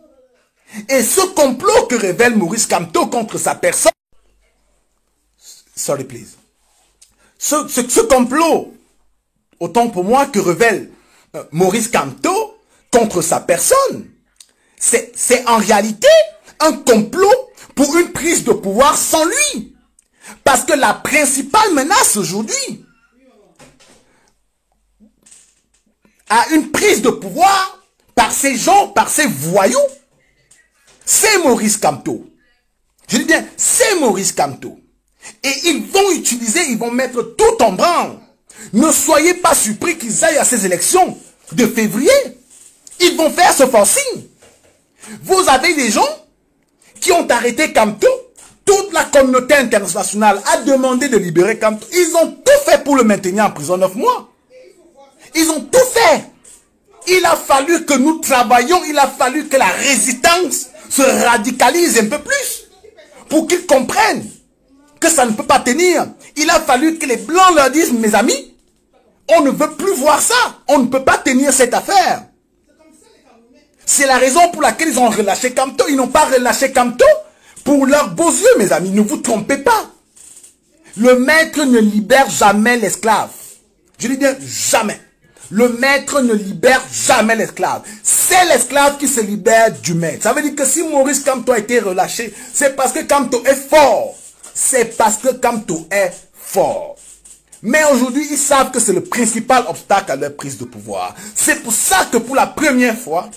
Et ce complot que révèle Maurice Kamto contre sa personne, sorry please. Ce complot, autant pour moi que révèle Maurice Kamto contre sa personne, c'est en réalité un complot pour une prise de pouvoir sans lui. Parce que la principale menace aujourd'hui à une prise de pouvoir par ces gens, par ces voyous, c'est Maurice Kamto. Je dis bien, c'est Maurice Kamto. Et ils vont utiliser, ils vont mettre tout en branle. Ne soyez pas surpris qu'ils aillent à ces élections de février. Ils vont faire ce forcing. Vous avez des gens qui ont arrêté Kamto. Toute la communauté internationale a demandé de libérer Kamto. Ils ont tout fait pour le maintenir en prison 9 mois. Ils ont tout fait. Il a fallu que nous travaillions, il a fallu que la résistance se radicalise un peu plus pour qu'ils comprennent que ça ne peut pas tenir. Il a fallu que les Blancs leur disent, mes amis, on ne veut plus voir ça. On ne peut pas tenir cette affaire. C'est la raison pour laquelle ils ont relâché Kamto. Ils n'ont pas relâché Kamto pour leurs beaux yeux, mes amis. Ne vous trompez pas. Le maître ne libère jamais l'esclave. Je dis bien jamais. Le maître ne libère jamais l'esclave. C'est l'esclave qui se libère du maître. Ça veut dire que si Maurice Kamto a été relâché, c'est parce que Kamto est fort. C'est parce que Kamto est fort. Mais aujourd'hui, ils savent que c'est le principal obstacle à leur prise de pouvoir. C'est pour ça que pour la première fois,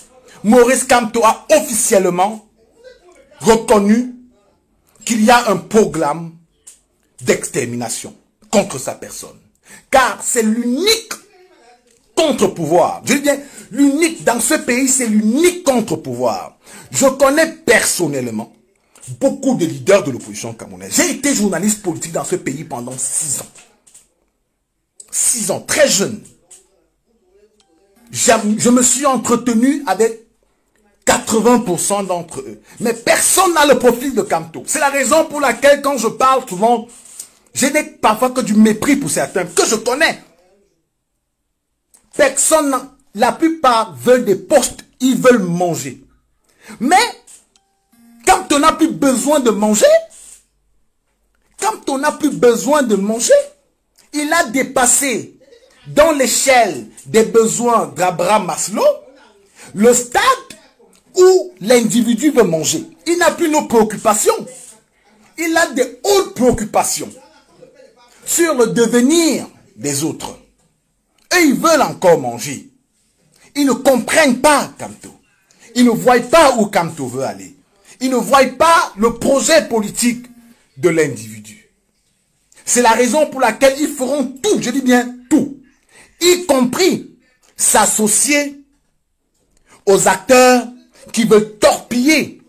Maurice Kamto a officiellement reconnu qu'il y a un programme d'extermination contre sa personne. Car c'est l'unique contre-pouvoir. Je dis bien, l'unique dans ce pays, c'est l'unique contre-pouvoir. Je connais personnellement beaucoup de leaders de l'opposition camerounaise. J'ai été journaliste politique dans ce pays pendant 6 ans. 6 ans, très jeune. Je me suis entretenu avec 80% d'entre eux. Mais personne n'a le profil de Kamto. C'est la raison pour laquelle quand je parle souvent, je n'ai parfois que du mépris pour certains que je connais. Personne, la plupart veulent des postes, ils veulent manger. Mais, quand on n'a plus besoin de manger, il a dépassé dans l'échelle des besoins d'Abraham Maslow, le stade où l'individu veut manger. Il n'a plus nos préoccupations. Il a des hautes préoccupations sur le devenir des autres. Et ils veulent encore manger. Ils ne comprennent pas Kamto. Ils ne voient pas où Kamto veut aller. Ils ne voient pas le projet politique de l'individu. C'est la raison pour laquelle ils feront tout, je dis bien tout, y compris s'associer aux acteurs qui veulent torpiller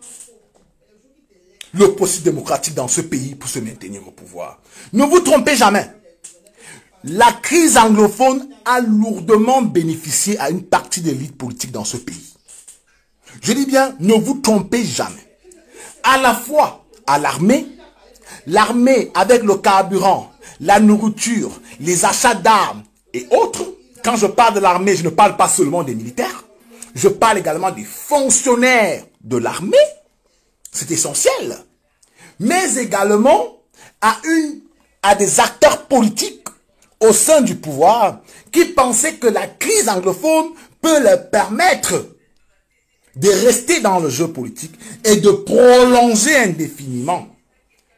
le processus démocratique dans ce pays pour se maintenir au pouvoir. Ne vous trompez jamais. La crise anglophone a lourdement bénéficié à une partie de l'élite politique dans ce pays. Je dis bien, ne vous trompez jamais. À la fois à l'armée avec le carburant, la nourriture, les achats d'armes et autres. Quand je parle de l'armée, je ne parle pas seulement des militaires. Je parle également des fonctionnaires de l'armée. C'est essentiel. Mais également à des acteurs politiques au sein du pouvoir qui pensaient que la crise anglophone peut leur permettre de rester dans le jeu politique et de prolonger indéfiniment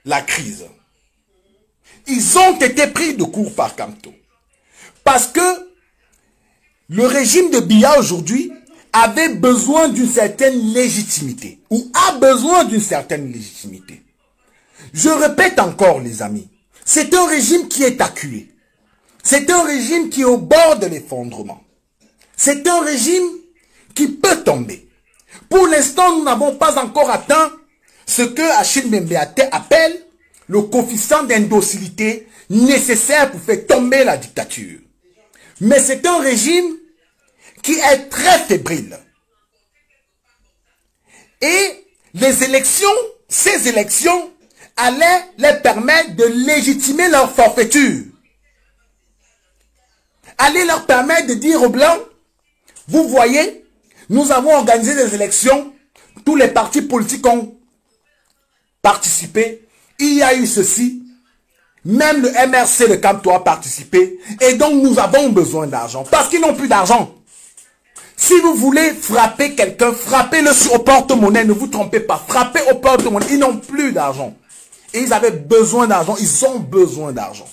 la crise. Ils ont été pris de court par Kamto. Parce que le régime de Biya aujourd'hui avait besoin d'une certaine légitimité, ou a besoin d'une certaine légitimité. Je répète encore, les amis, c'est un régime qui est acculé. C'est un régime qui est au bord de l'effondrement. C'est un régime qui peut tomber. Pour l'instant, nous n'avons pas encore atteint ce que Achille Mbembeate appelle le coefficient d'indocilité nécessaire pour faire tomber la dictature. Mais c'est un régime qui est très fébrile. Et les élections, ces élections, allaient les permettre de légitimer leur forfaiture. Allaient leur permettre de dire aux Blancs, vous voyez, nous avons organisé des élections, tous les partis politiques ont participé, il y a eu ceci, Même le MRC de Kamto a participé. Et donc, nous avons besoin d'argent. Parce qu'ils n'ont plus d'argent. Si vous voulez frapper quelqu'un, frappez-le au porte-monnaie. Ne vous trompez pas. Frappez au porte-monnaie. Ils n'ont plus d'argent. Et ils avaient besoin d'argent. Ils ont besoin d'argent.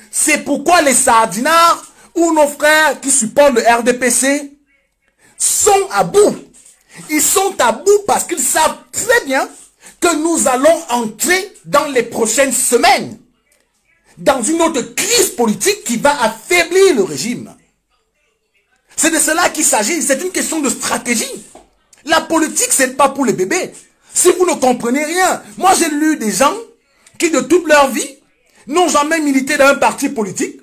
C'est pourquoi les sardinards ou nos frères qui supportent le RDPC sont à bout. Ils sont à bout parce qu'ils savent très bien que nous allons entrer dans les prochaines semaines dans une autre crise politique qui va affaiblir le régime. C'est de cela qu'il s'agit. C'est une question de stratégie. La politique, c'est pas pour les bébés. Si vous ne comprenez rien. Moi, j'ai lu des gens qui, de toute leur vie, n'ont jamais milité dans un parti politique,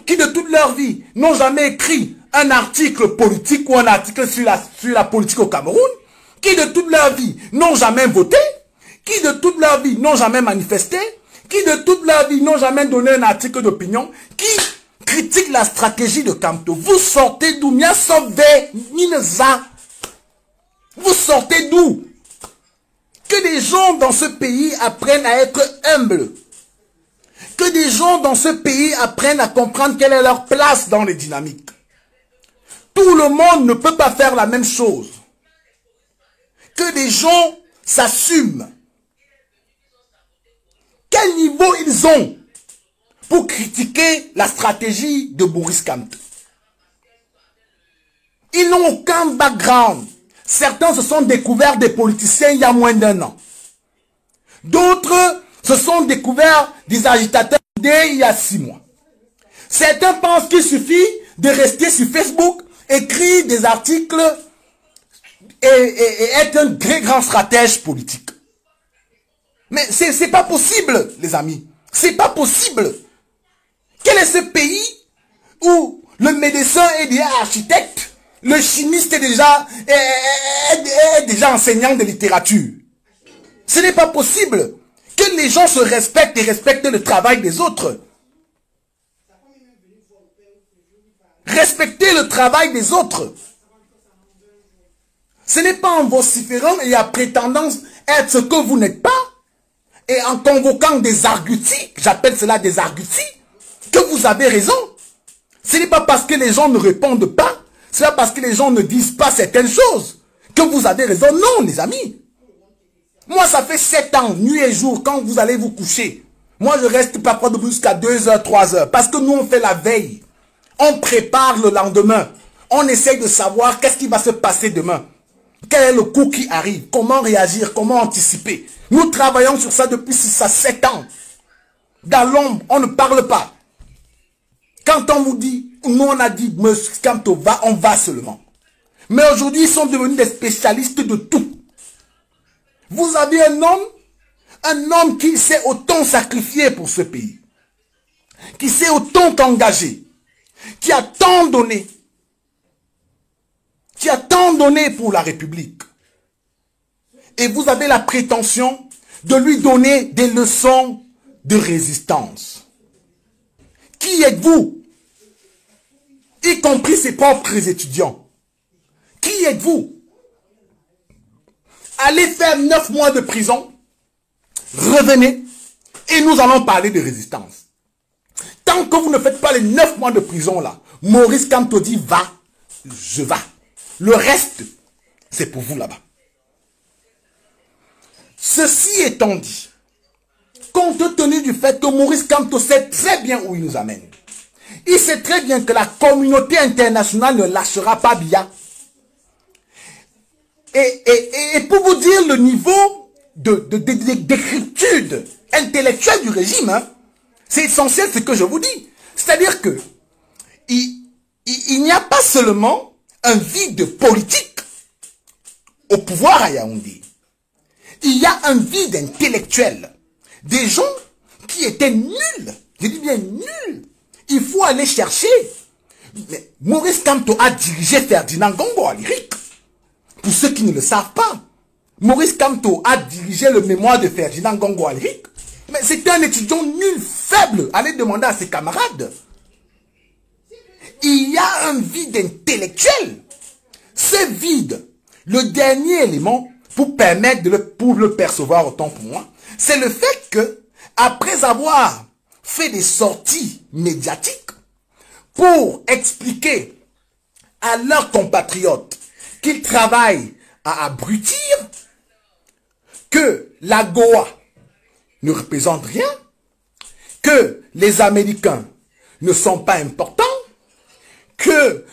qui, de toute leur vie, n'ont jamais écrit un article politique ou un article sur la politique au Cameroun, qui, de toute leur vie, n'ont jamais voté, qui, de toute leur vie, n'ont jamais manifesté, qui, de toute leur vie, n'ont jamais donné un article d'opinion, qui critiquent la stratégie de Kamto. Vous sortez d'où? Vous sortez d'où? Que des gens dans ce pays apprennent à être humbles. Que des gens dans ce pays apprennent à comprendre quelle est leur place dans les dynamiques. Tout le monde ne peut pas faire la même chose. Que des gens s'assument. Quel niveau ils ont pour critiquer la stratégie de Maurice Kamto? Ils n'ont aucun background. Certains se sont découverts des politiciens il y a moins d'1 an. D'autres se sont découverts des agitateurs il y a 6 mois. Certains pensent qu'il suffit de rester sur Facebook, écrire des articles et être un très grand stratège politique. Mais c'est pas possible, les amis. C'est pas possible. Quel est ce pays où le médecin est déjà architecte, le chimiste est déjà enseignant de littérature? Ce n'est pas possible que les gens se respectent et respectent le travail des autres. Respectez le travail des autres. Ce n'est pas en vociférant et en prétendant être ce que vous n'êtes pas, et en convoquant des argutis, j'appelle cela des argutis, que vous avez raison. Ce n'est pas parce que les gens ne répondent pas, c'est pas parce que les gens ne disent pas certaines choses que vous avez raison. Non, les amis. Moi, ça fait 7 ans, nuit et jour, quand vous allez vous coucher. Moi, je reste pas debout jusqu'à 2 heures, 3 heures. Parce que nous, on fait la veille. On prépare le lendemain. On essaye de savoir qu'est-ce qui va se passer demain. Quel est le coup qui arrive? Comment réagir? Comment anticiper? Nous travaillons sur ça depuis 6 à 7 ans. Dans l'ombre, on ne parle pas. Quand on vous dit, nous on a dit, monsieur Kamto va, on va seulement. Mais aujourd'hui, ils sont devenus des spécialistes de tout. Vous avez un homme qui s'est autant sacrifié pour ce pays, qui s'est autant engagé, qui a tant donné pour la République. Et vous avez la prétention de lui donner des leçons de résistance. Qui êtes-vous? Y compris ses propres étudiants. Qui êtes-vous? Allez faire 9 mois de prison, revenez, et nous allons parler de résistance. Tant que vous ne faites pas les 9 mois de prison là, Maurice Kamto dit va, je vais. Le reste, c'est pour vous là-bas. Ceci étant dit, compte tenu du fait que Maurice Kamto sait très bien où il nous amène, il sait très bien que la communauté internationale ne lâchera pas Biya. Et pour vous dire le niveau d'écriture intellectuelle du régime, hein, c'est essentiel ce que je vous dis. C'est-à-dire que il n'y a pas seulement un vide politique au pouvoir à Yaoundé. Il y a un vide intellectuel. Des gens qui étaient nuls. Je dis bien nuls. Il faut aller chercher. Mais Maurice Kamto a dirigé Ferdinand Gongo à lyrique. Pour ceux qui ne le savent pas, Maurice Kamto a dirigé le mémoire de Ferdinand Gongo à lyrique. Mais c'était un étudiant nul, faible. Allez demander à ses camarades. Il y a un vide intellectuel. Ce vide, le dernier élément pour permettre pour le percevoir autant pour moi, c'est le fait que, après avoir fait des sorties médiatiques pour expliquer à leurs compatriotes qu'ils travaillent à abrutir, que la Goa ne représente rien, que les Américains ne sont pas importants, que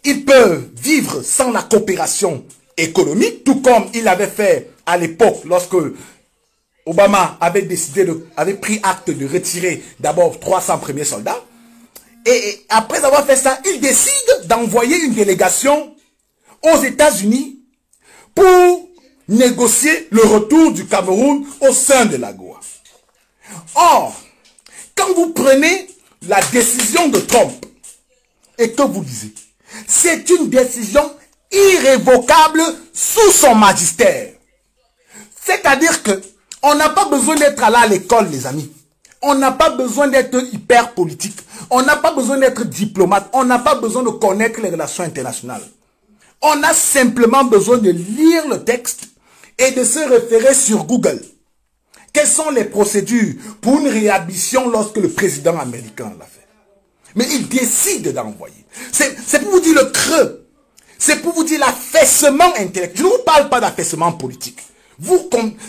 ils peuvent vivre sans la coopération économique, tout comme il avait fait à l'époque lorsque Obama avait avait pris acte de retirer d'abord 300 premiers soldats. Et après avoir fait ça, il décide d'envoyer une délégation aux États-Unis pour négocier le retour du Cameroun au sein de la Goa. Or, quand vous prenez la décision de Trump et que vous lisez, c'est une décision irrévocable sous son magistère. C'est-à-dire que on n'a pas besoin d'être allé à l'école, les amis. On n'a pas besoin d'être hyper politique. On n'a pas besoin d'être diplomate. On n'a pas besoin de connaître les relations internationales. On a simplement besoin de lire le texte et de se référer sur Google. Quelles sont les procédures pour une réadmission lorsque le président américain l'a fait? Mais il décide d'envoyer. C'est pour vous dire le creux. C'est pour vous dire l'affaissement intellectuel. Je ne vous parle pas d'affaissement politique.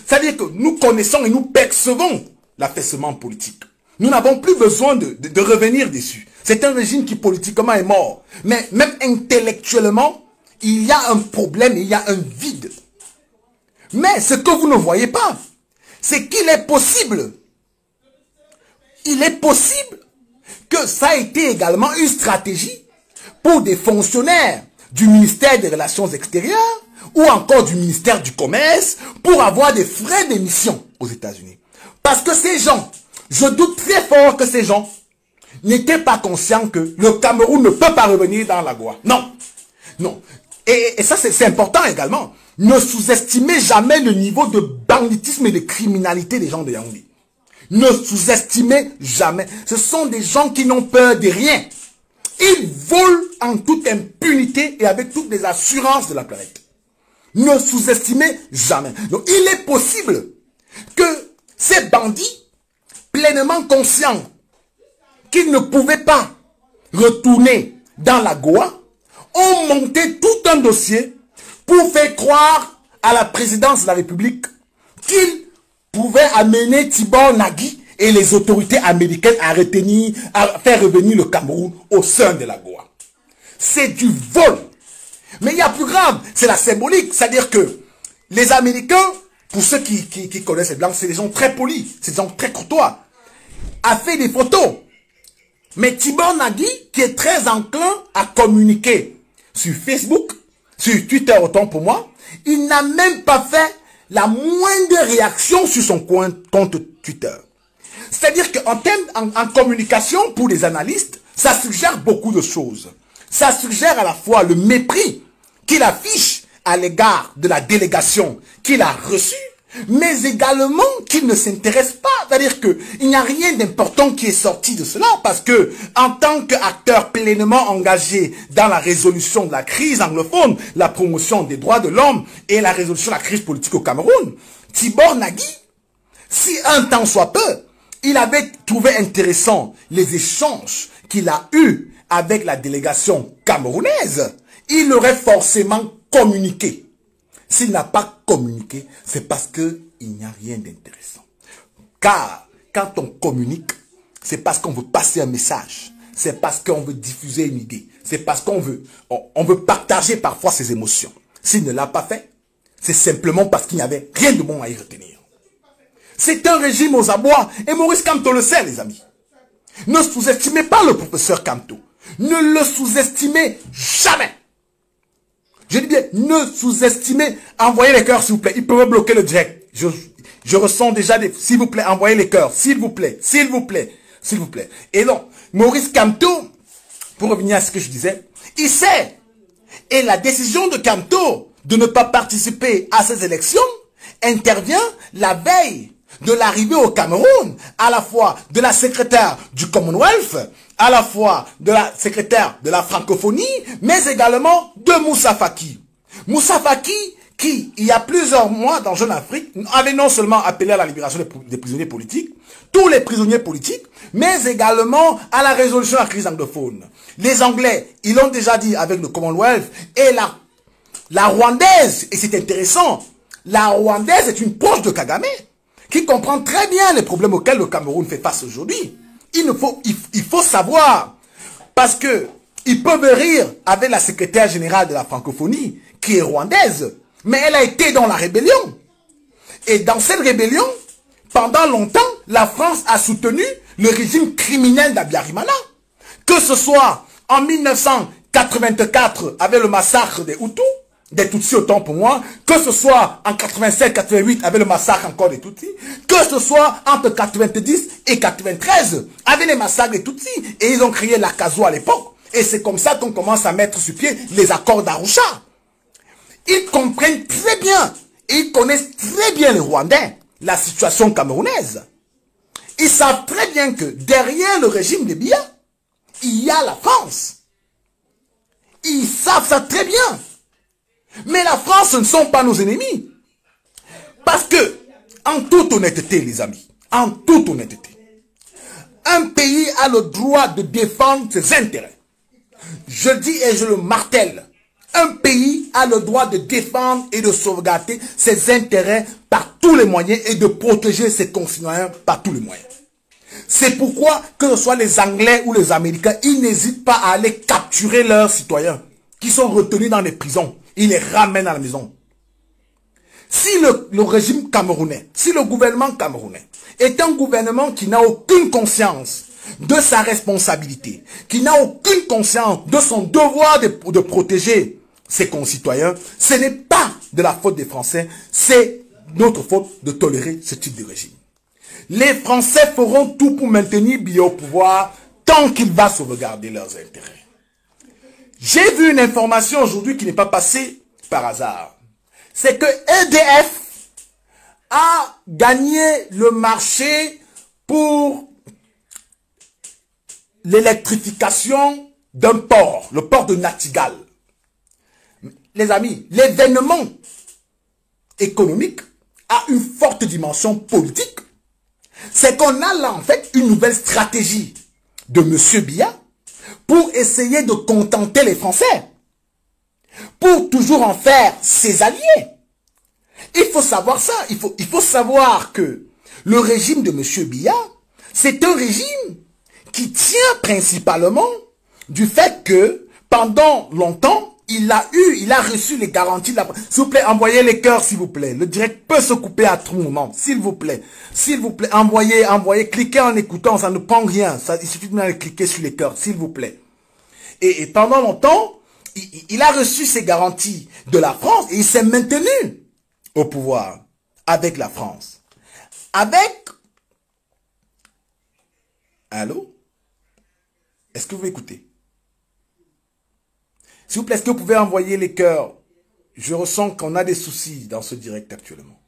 C'est-à-dire que nous connaissons et nous percevons l'affaissement politique. Nous n'avons plus besoin de revenir dessus. C'est un régime qui politiquement est mort. Mais même intellectuellement, il y a un problème, il y a un vide. Mais ce que vous ne voyez pas, c'est qu'il est possible. Il est possible que ça a été également une stratégie pour des fonctionnaires du ministère des Relations extérieures ou encore du ministère du Commerce pour avoir des frais d'émission aux États-Unis. Parce que ces gens, je doute très fort que ces gens n'étaient pas conscients que le Cameroun ne peut pas revenir dans la Goa. Non, non. Et ça, c'est important également. Ne sous-estimez jamais le niveau de banditisme et de criminalité des gens de Yaoundé. Ne sous-estimez jamais. Ce sont des gens qui n'ont peur de rien. Ils volent en toute impunité et avec toutes les assurances de la planète. Ne sous-estimez jamais. Donc, il est possible que ces bandits, pleinement conscients qu'ils ne pouvaient pas retourner dans la Goa, ont monté tout un dossier pour faire croire à la présidence de la République qu'ils pouvaient amener Tibor Nagui et les autorités américaines à faire revenir le Cameroun au sein de la Goa. C'est du vol. Mais il y a plus grave, c'est la symbolique. C'est-à-dire que les Américains, pour ceux qui connaissent les Blancs, c'est des gens très polis, c'est des gens très courtois, a fait des photos. Mais Tibor Nagui, qui est très enclin à communiquer sur Facebook, sur Twitter autant pour moi, il n'a même pas fait la moindre réaction sur son compte Twitter. C'est-à-dire en communication, pour les analystes, ça suggère beaucoup de choses. Ça suggère à la fois le mépris qu'il affiche à l'égard de la délégation qu'il a reçue, mais également qu'il ne s'intéresse pas. C'est-à-dire qu'il n'y a rien d'important qui est sorti de cela, parce que en tant qu'acteur pleinement engagé dans la résolution de la crise anglophone, la promotion des droits de l'homme et la résolution de la crise politique au Cameroun, Tibor Nagui, si un temps soit peu, il avait trouvé intéressant les échanges qu'il a eus avec la délégation camerounaise, il aurait forcément communiqué. S'il n'a pas communiqué, c'est parce qu'il n'y a rien d'intéressant. Car quand on communique, c'est parce qu'on veut passer un message. C'est parce qu'on veut diffuser une idée. C'est parce qu'on veut partager parfois ses émotions. S'il ne l'a pas fait, c'est simplement parce qu'il n'y avait rien de bon à y retenir. C'est un régime aux abois. Et Maurice Kamto le sait, les amis. Ne sous-estimez pas le professeur Kamto. Ne le sous-estimez jamais. Je dis bien, ne sous-estimez. Envoyez les cœurs, s'il vous plaît. Ils peuvent bloquer le direct. Je ressens déjà des... S'il vous plaît, envoyez les cœurs. S'il vous plaît. S'il vous plaît. S'il vous plaît. Et donc, Maurice Kamto, pour revenir à ce que je disais, il sait. Et la décision de Kamto de ne pas participer à ces élections intervient la veille de l'arrivée au Cameroun, à la fois de la secrétaire du Commonwealth, à la fois de la secrétaire de la francophonie, mais également de Moussa Faki. Moussa Faki, qui, il y a plusieurs mois dans Jeune Afrique, avait non seulement appelé à la libération des prisonniers politiques, tous les prisonniers politiques, mais également à la résolution de la crise anglophone. Les Anglais, ils l'ont déjà dit avec le Commonwealth, et la Rwandaise, et c'est intéressant, la Rwandaise est une proche de Kagame, qui comprend très bien les problèmes auxquels le Cameroun fait face aujourd'hui. Il faut savoir, parce que ils peuvent rire avec la secrétaire générale de la francophonie, qui est rwandaise, mais elle a été dans la rébellion. Et dans cette rébellion, pendant longtemps, la France a soutenu le régime criminel d'Abiyarimana. Que ce soit en 1984 avec le massacre des Hutus, des Tutsis autant pour moi, que ce soit en 87-88 avec le massacre encore des Tutsis, que ce soit entre 90 et 93 avec les massacres des Tutsis, et ils ont créé la CASO à l'époque. Et c'est comme ça qu'on commence à mettre sur pied les accords d'Arusha. Ils comprennent très bien, et ils connaissent très bien les Rwandais, la situation camerounaise. Ils savent très bien que derrière le régime de Biya, il y a la France. Ils savent ça très bien. Mais la France ne sont pas nos ennemis. Parce que, en toute honnêteté, les amis, en toute honnêteté, un pays a le droit de défendre ses intérêts. Je dis et je le martèle, un pays a le droit de défendre et de sauvegarder ses intérêts par tous les moyens et de protéger ses concitoyens par tous les moyens. C'est pourquoi, que ce soit les Anglais ou les Américains, ils n'hésitent pas à aller capturer leurs citoyens qui sont retenus dans les prisons. Ils les ramènent à la maison. Si le régime camerounais, si le gouvernement camerounais est un gouvernement qui n'a aucune conscience de sa responsabilité, qui n'a aucune conscience de son devoir de protéger ses concitoyens, ce n'est pas de la faute des Français, c'est notre faute de tolérer ce type de régime. Les Français feront tout pour maintenir Biya au pouvoir tant qu'il va sauvegarder leurs intérêts. J'ai vu une information aujourd'hui qui n'est pas passée par hasard. C'est que EDF a gagné le marché pour l'électrification d'un port, le port de Nachtigal. Les amis, l'événement économique a une forte dimension politique. C'est qu'on a là en fait une nouvelle stratégie de M. Biya pour essayer de contenter les Français, pour toujours en faire ses alliés. Il faut savoir ça, il faut savoir que le régime de M. Biya, c'est un régime qui tient principalement du fait que pendant longtemps, il a reçu les garanties de la... S'il vous plaît, envoyez les cœurs, s'il vous plaît. Le direct peut se couper à tout moment, s'il vous plaît. S'il vous plaît, envoyez, cliquez en écoutant, ça ne prend rien. Il suffit de cliquer sur les cœurs, s'il vous plaît. Et pendant longtemps, il a reçu ces garanties de la France et il s'est maintenu au pouvoir avec la France. Allô? Est-ce que vous m'écoutez? S'il vous plaît, est-ce que vous pouvez envoyer les cœurs? Je ressens qu'on a des soucis dans ce direct actuellement.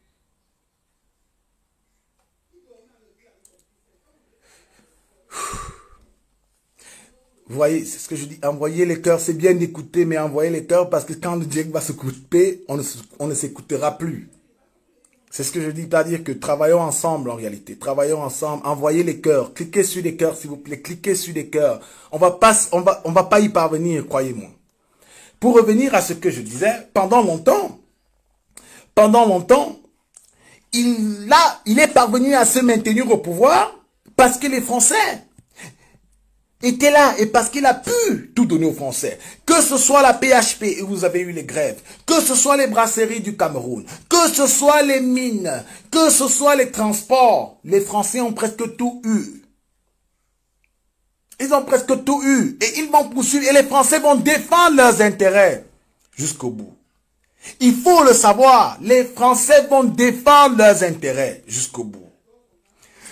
Vous voyez, c'est ce que je dis, envoyer les cœurs, c'est bien d'écouter, mais envoyer les cœurs parce que quand le direct va se couper, on ne s'écoutera plus. C'est ce que je dis, c'est-à-dire que travaillons ensemble en réalité, travaillons ensemble, envoyez les cœurs, cliquez sur les cœurs s'il vous plaît, cliquez sur les cœurs. On va pas y parvenir, croyez-moi. Pour revenir à ce que je disais, pendant longtemps, il est parvenu à se maintenir au pouvoir parce que les Français étaient là et parce qu'il a pu tout donner aux Français. Que ce soit la PHP, et vous avez eu les grèves, que ce soit les brasseries du Cameroun, que ce soit les mines, que ce soit les transports, les Français ont presque tout eu. Ils ont presque tout eu et ils vont poursuivre et les Français vont défendre leurs intérêts jusqu'au bout. Il faut le savoir, les Français vont défendre leurs intérêts jusqu'au bout.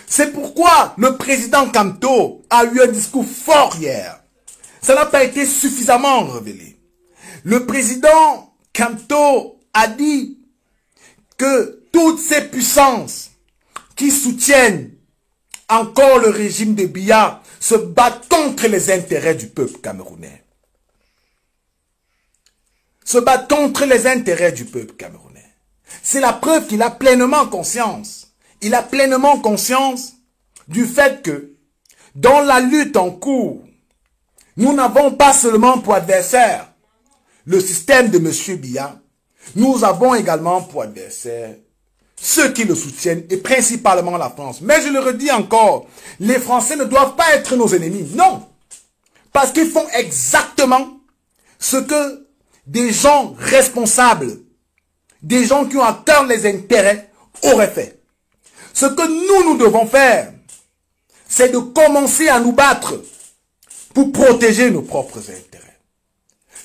C'est pourquoi le président Kamto a eu un discours fort hier. Ça n'a pas été suffisamment révélé. Le président Kamto a dit que toutes ces puissances qui soutiennent encore le régime de Biya se battent contre les intérêts du peuple camerounais. Se battent contre les intérêts du peuple camerounais. C'est la preuve qu'il a pleinement conscience. Il a pleinement conscience du fait que dans la lutte en cours, nous n'avons pas seulement pour adversaire le système de M. Biya, nous avons également pour adversaire ceux qui le soutiennent et principalement la France. Mais je le redis encore, les Français ne doivent pas être nos ennemis. Non. Parce qu'ils font exactement ce que des gens responsables, des gens qui ont à cœur les intérêts, auraient fait. Ce que nous devons faire, c'est de commencer à nous battre pour protéger nos propres intérêts.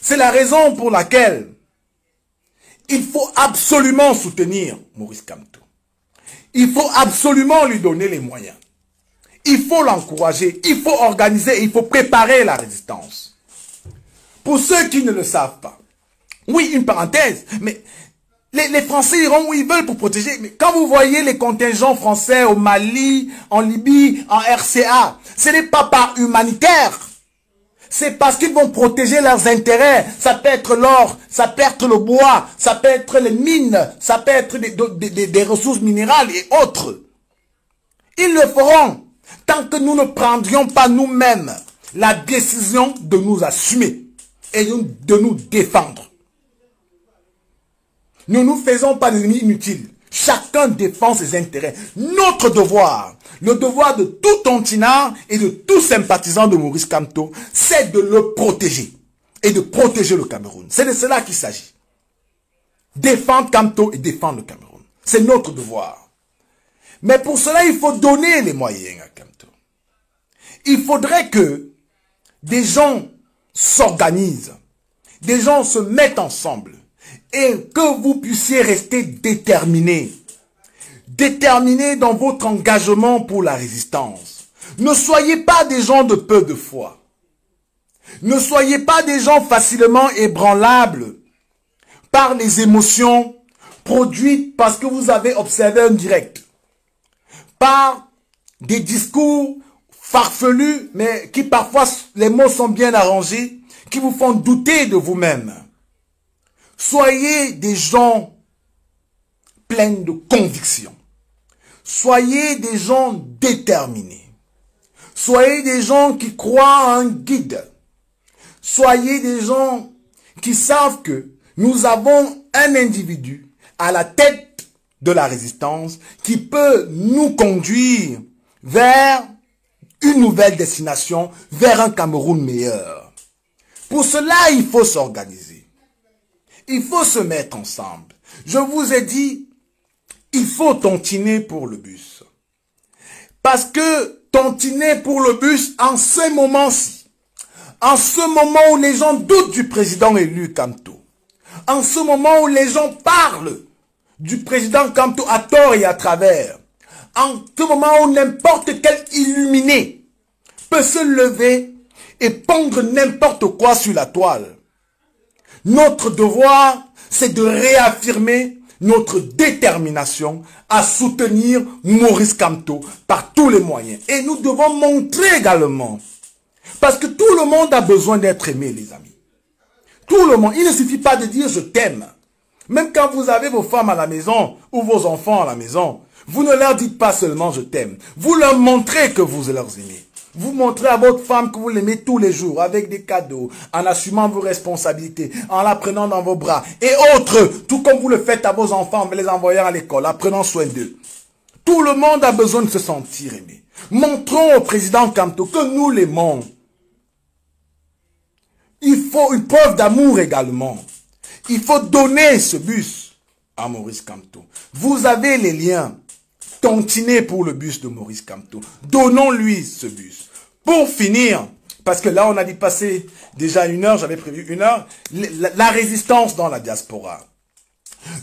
C'est la raison pour laquelle il faut absolument soutenir Maurice Kamto. Il faut absolument lui donner les moyens. Il faut l'encourager, il faut organiser, il faut préparer la résistance. Pour ceux qui ne le savent pas, oui, une parenthèse, mais les Français iront où ils veulent pour protéger. Mais quand vous voyez les contingents français au Mali, en Libye, en RCA, ce n'est pas par humanitaire. C'est parce qu'ils vont protéger leurs intérêts. Ça peut être l'or, ça peut être le bois, ça peut être les mines, ça peut être des ressources minérales et autres. Ils le feront tant que nous ne prendrions pas nous-mêmes la décision de nous assumer et de nous défendre. Nous ne nous faisons pas d'ennemis inutiles. Chacun défend ses intérêts. Notre devoir, le devoir de tout Tontinard et de tout sympathisant de Maurice Kamto, c'est de le protéger et de protéger le Cameroun. C'est de cela qu'il s'agit. Défendre Kamto et défendre le Cameroun. C'est notre devoir. Mais pour cela, il faut donner les moyens à Kamto. Il faudrait que des gens s'organisent, des gens se mettent ensemble et que vous puissiez rester déterminés. Déterminés dans votre engagement pour la résistance. Ne soyez pas des gens de peu de foi. Ne soyez pas des gens facilement ébranlables par les émotions produites parce que vous avez observé un direct. Par des discours farfelus, mais qui parfois, les mots sont bien arrangés, qui vous font douter de vous-même. Soyez des gens pleins de conviction. Soyez des gens déterminés. Soyez des gens qui croient à un guide. Soyez des gens qui savent que nous avons un individu à la tête de la résistance qui peut nous conduire vers une nouvelle destination, vers un Cameroun meilleur. Pour cela, il faut s'organiser. Il faut se mettre ensemble. Je vous ai dit, il faut tontiner pour le bus. Parce que tontiner pour le bus en ce moment-ci, en ce moment où les gens doutent du président élu Kamto, en ce moment où les gens parlent du président Kamto à tort et à travers, en ce moment où n'importe quel illuminé peut se lever et pondre n'importe quoi sur la toile. Notre devoir, c'est de réaffirmer notre détermination à soutenir Maurice Kamto par tous les moyens. Et nous devons montrer également, parce que tout le monde a besoin d'être aimé, les amis. Tout le monde. Il ne suffit pas de dire « je t'aime ». Même quand vous avez vos femmes à la maison ou vos enfants à la maison, vous ne leur dites pas seulement « je t'aime ». Vous leur montrez que vous leur aimez. Vous montrez à votre femme que vous l'aimez tous les jours avec des cadeaux, en assumant vos responsabilités, en la prenant dans vos bras et autres, tout comme vous le faites à vos enfants en les envoyant à l'école, en prenant soin d'eux. Tout le monde a besoin de se sentir aimé. Montrons au président Kamto que nous l'aimons. Il faut une preuve d'amour également. Il faut donner ce bus à Maurice Kamto. Vous avez les liens. Tontinez pour le bus de Maurice Kamto. Donnons-lui ce bus. Pour finir, parce que là on a dit passer déjà 1 heure, j'avais prévu 1 heure, la résistance dans la diaspora.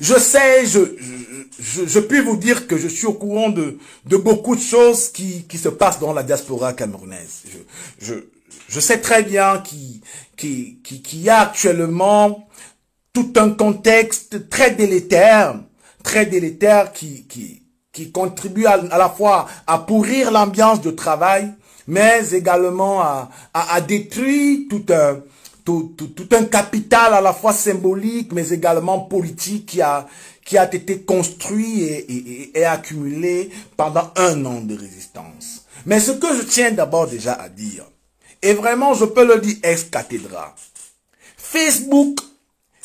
Je sais, je puis vous dire que je suis au courant de beaucoup de choses qui se passent dans la diaspora camerounaise. Je sais très bien qu'il y a actuellement tout un contexte très délétère qui contribue à la fois à pourrir l'ambiance de travail, mais également à détruire tout un capital à la fois symbolique, mais également politique qui a été construit et accumulé pendant 1 an de résistance. Mais ce que je tiens d'abord déjà à dire, et vraiment je peux le dire ex cathedra, Facebook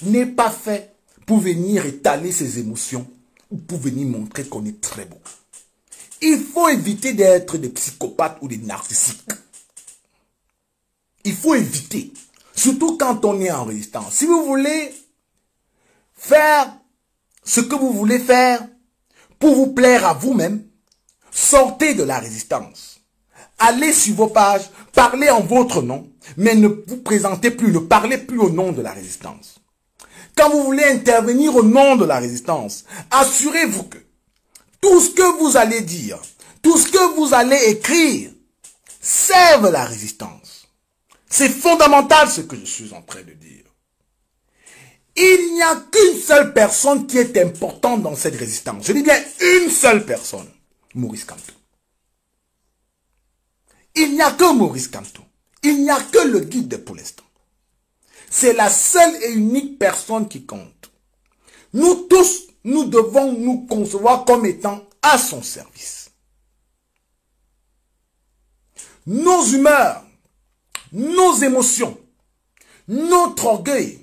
n'est pas fait pour venir étaler ses émotions ou pour venir montrer qu'on est très beau. Il faut éviter d'être des psychopathes ou des narcissiques. Il faut éviter, surtout quand on est en résistance. Si vous voulez faire ce que vous voulez faire pour vous plaire à vous-même, sortez de la résistance. Allez sur vos pages, parlez en votre nom, mais ne vous présentez plus, ne parlez plus au nom de la résistance. Quand vous voulez intervenir au nom de la résistance, assurez-vous que tout ce que vous allez dire, tout ce que vous allez écrire, serve la résistance. C'est fondamental ce que je suis en train de dire. Il n'y a qu'une seule personne qui est importante dans cette résistance. Je dis bien une seule personne, Maurice Kamto. Il n'y a que Maurice Kamto. Il n'y a que le guide pour l'instant. C'est la seule et unique personne qui compte. Nous tous, nous devons nous concevoir comme étant à son service. Nos humeurs, nos émotions, notre orgueil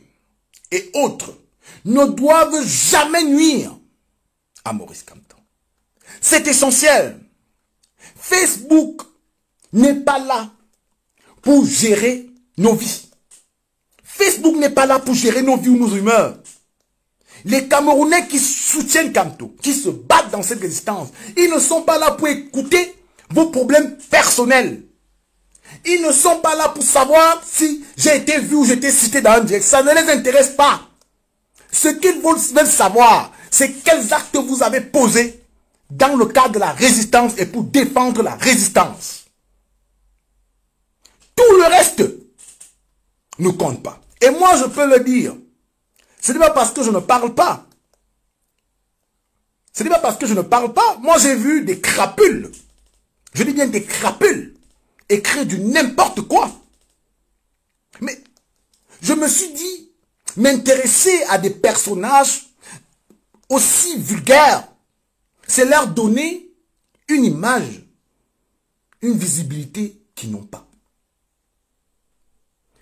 et autres ne doivent jamais nuire à Maurice Kamto. C'est essentiel. Facebook n'est pas là pour gérer nos vies. Facebook n'est pas là pour gérer nos vies ou nos humeurs. Les Camerounais qui soutiennent Kamto, qui se battent dans cette résistance, ils ne sont pas là pour écouter vos problèmes personnels. Ils ne sont pas là pour savoir si j'ai été vu ou j'ai été cité dans un direct. Ça ne les intéresse pas. Ce qu'ils veulent savoir, c'est quels actes vous avez posés dans le cadre de la résistance et pour défendre la résistance. Tout le reste ne compte pas. Et moi, je peux le dire. Ce n'est pas parce que je ne parle pas. Ce n'est pas parce que je ne parle pas. Moi, j'ai vu des crapules. Je dis bien des crapules. Écrire du n'importe quoi. Mais je me suis dit, m'intéresser à des personnages aussi vulgaires, c'est leur donner une image, une visibilité qu'ils n'ont pas.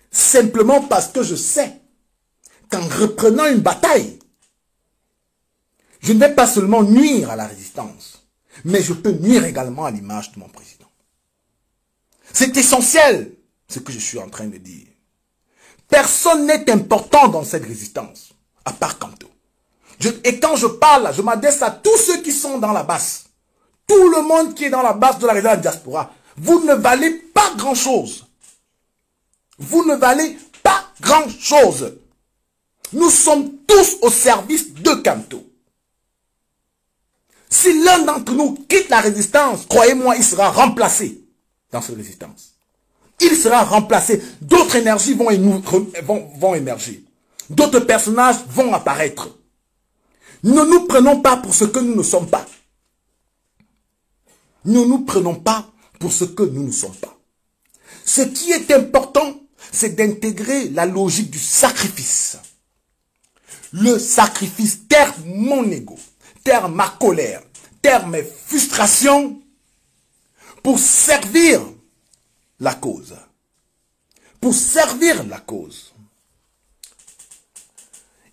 Simplement parce que je sais qu'en reprenant une bataille, je ne vais pas seulement nuire à la résistance, mais je peux nuire également à l'image de mon président. C'est essentiel ce que je suis en train de dire. Personne n'est important dans cette résistance, à part Kamto. Et quand je parle, je m'adresse à tous ceux qui sont dans la base. Tout le monde qui est dans la base de la résistance diaspora. Vous ne valez pas grand-chose. Vous ne valez pas grand-chose. Nous sommes tous au service de Kamto. Si l'un d'entre nous quitte la résistance, croyez-moi, il sera remplacé dans cette résistance. Il sera remplacé. D'autres énergies vont émerger. D'autres personnages vont apparaître. Ne nous prenons pas pour ce que nous ne sommes pas. Ne nous prenons pas pour ce que nous ne sommes pas. Ce qui est important, c'est d'intégrer la logique du sacrifice. Le sacrifice, taire mon ego, taire ma colère, taire mes frustrations pour servir la cause. Pour servir la cause.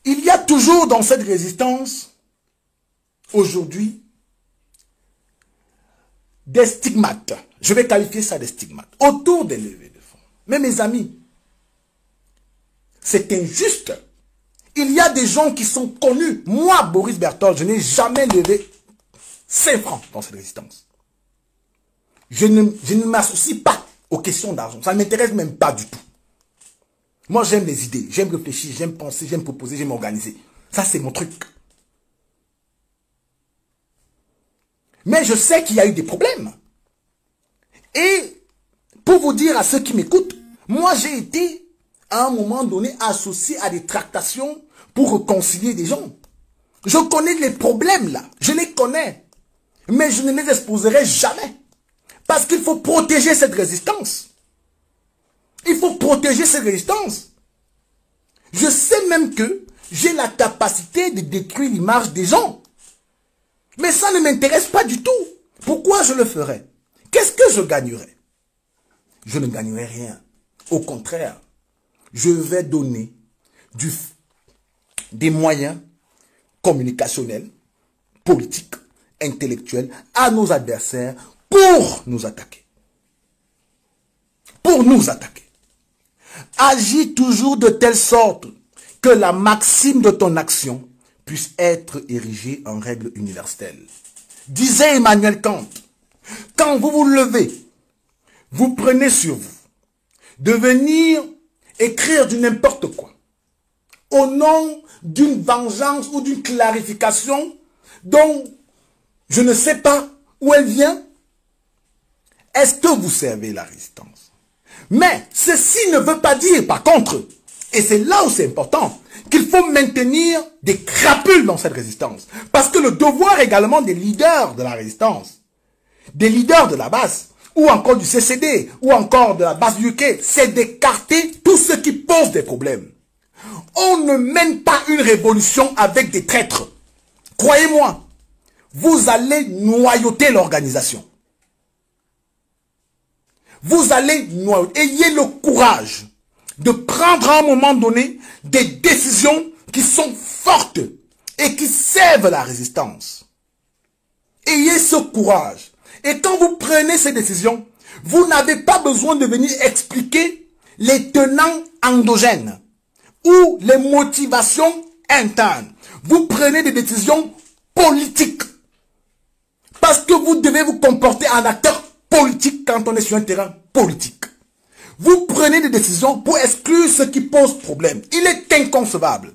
Il y a toujours dans cette résistance, aujourd'hui, des stigmates. Je vais qualifier ça de stigmates. Autour des levées de fonds. Mais mes amis, c'est injuste. Il y a des gens qui sont connus. Moi, Boris Berthold, je n'ai jamais levé 5 francs dans cette résistance. Je ne m'associe pas aux questions d'argent. Ça ne m'intéresse même pas du tout. Moi, j'aime les idées. J'aime réfléchir, j'aime penser, j'aime proposer, j'aime organiser. Ça, c'est mon truc. Mais je sais qu'il y a eu des problèmes. Et pour vous dire à ceux qui m'écoutent, moi, j'ai été à un moment donné associé à des tractations pour réconcilier des gens. Je connais les problèmes là, je les connais. Mais je ne les exposerai jamais. Parce qu'il faut protéger cette résistance. Il faut protéger cette résistance. Je sais même que j'ai la capacité de détruire l'image des gens. Mais ça ne m'intéresse pas du tout. Pourquoi je le ferais? Qu'est-ce que je gagnerais? Je ne gagnerai rien. Au contraire, je vais donner des moyens communicationnels, politiques, intellectuels à nos adversaires pour nous attaquer. Pour nous attaquer. Agis toujours de telle sorte que la maxime de ton action puisse être érigée en règle universelle. Disait Emmanuel Kant, quand vous vous levez, vous prenez sur vous de venir écrire du n'importe quoi au nom d'une vengeance ou d'une clarification dont je ne sais pas où elle vient. Est-ce que vous servez la résistance? Mais ceci ne veut pas dire, par contre, et c'est là où c'est important, qu'il faut maintenir des crapules dans cette résistance. Parce que le devoir également des leaders de la résistance, des leaders de la base, ou encore du CCD, ou encore de la base du UK, c'est d'écarter tout ce qui pose des problèmes. On ne mène pas une révolution avec des traîtres. Croyez-moi, vous allez noyauter l'organisation. Vous allez noyauter. Ayez le courage de prendre à un moment donné des décisions qui sont fortes et qui servent la résistance. Ayez ce courage. Et quand vous prenez ces décisions, vous n'avez pas besoin de venir expliquer les tenants endogènes ou les motivations internes. Vous prenez des décisions politiques. Parce que vous devez vous comporter en acteur politique quand on est sur un terrain politique. Vous prenez des décisions pour exclure ce qui pose problème. Il est inconcevable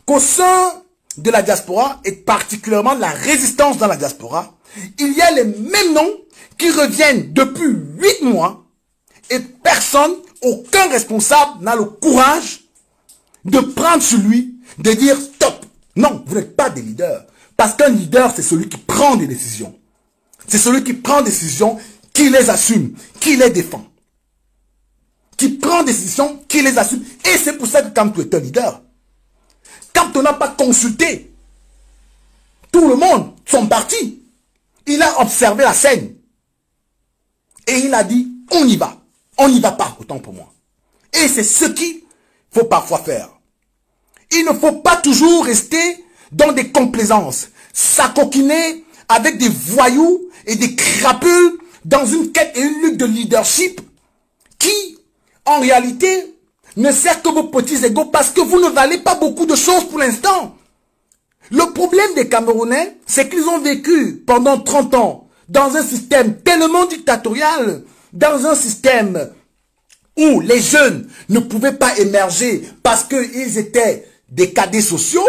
qu'au sein de la diaspora, et particulièrement la résistance dans la diaspora, il y a les mêmes noms qui reviennent depuis 8 mois et personne, aucun responsable n'a le courage de prendre sur lui, de dire stop. Non, vous n'êtes pas des leaders. Parce qu'un leader, c'est celui qui prend des décisions. C'est celui qui prend des décisions, qui les assume, qui les défend. Qui prend des décisions, qui les assume. Et c'est pour ça que quand tu es un leader, quand on n'a pas consulté tout le monde, son parti, il a observé la scène. Et il a dit, on y va. On n'y va pas, autant pour moi. Et c'est ce qu'il faut parfois faire. Il ne faut pas toujours rester dans des complaisances, s'acoquiner avec des voyous et des crapules dans une quête et une lutte de leadership qui, en réalité, ne sert que vos petits égos parce que vous ne valez pas beaucoup de choses pour l'instant. Le problème des Camerounais, c'est qu'ils ont vécu pendant 30 ans dans un système tellement dictatorial, dans un système où les jeunes ne pouvaient pas émerger parce qu'ils étaient des cadets sociaux,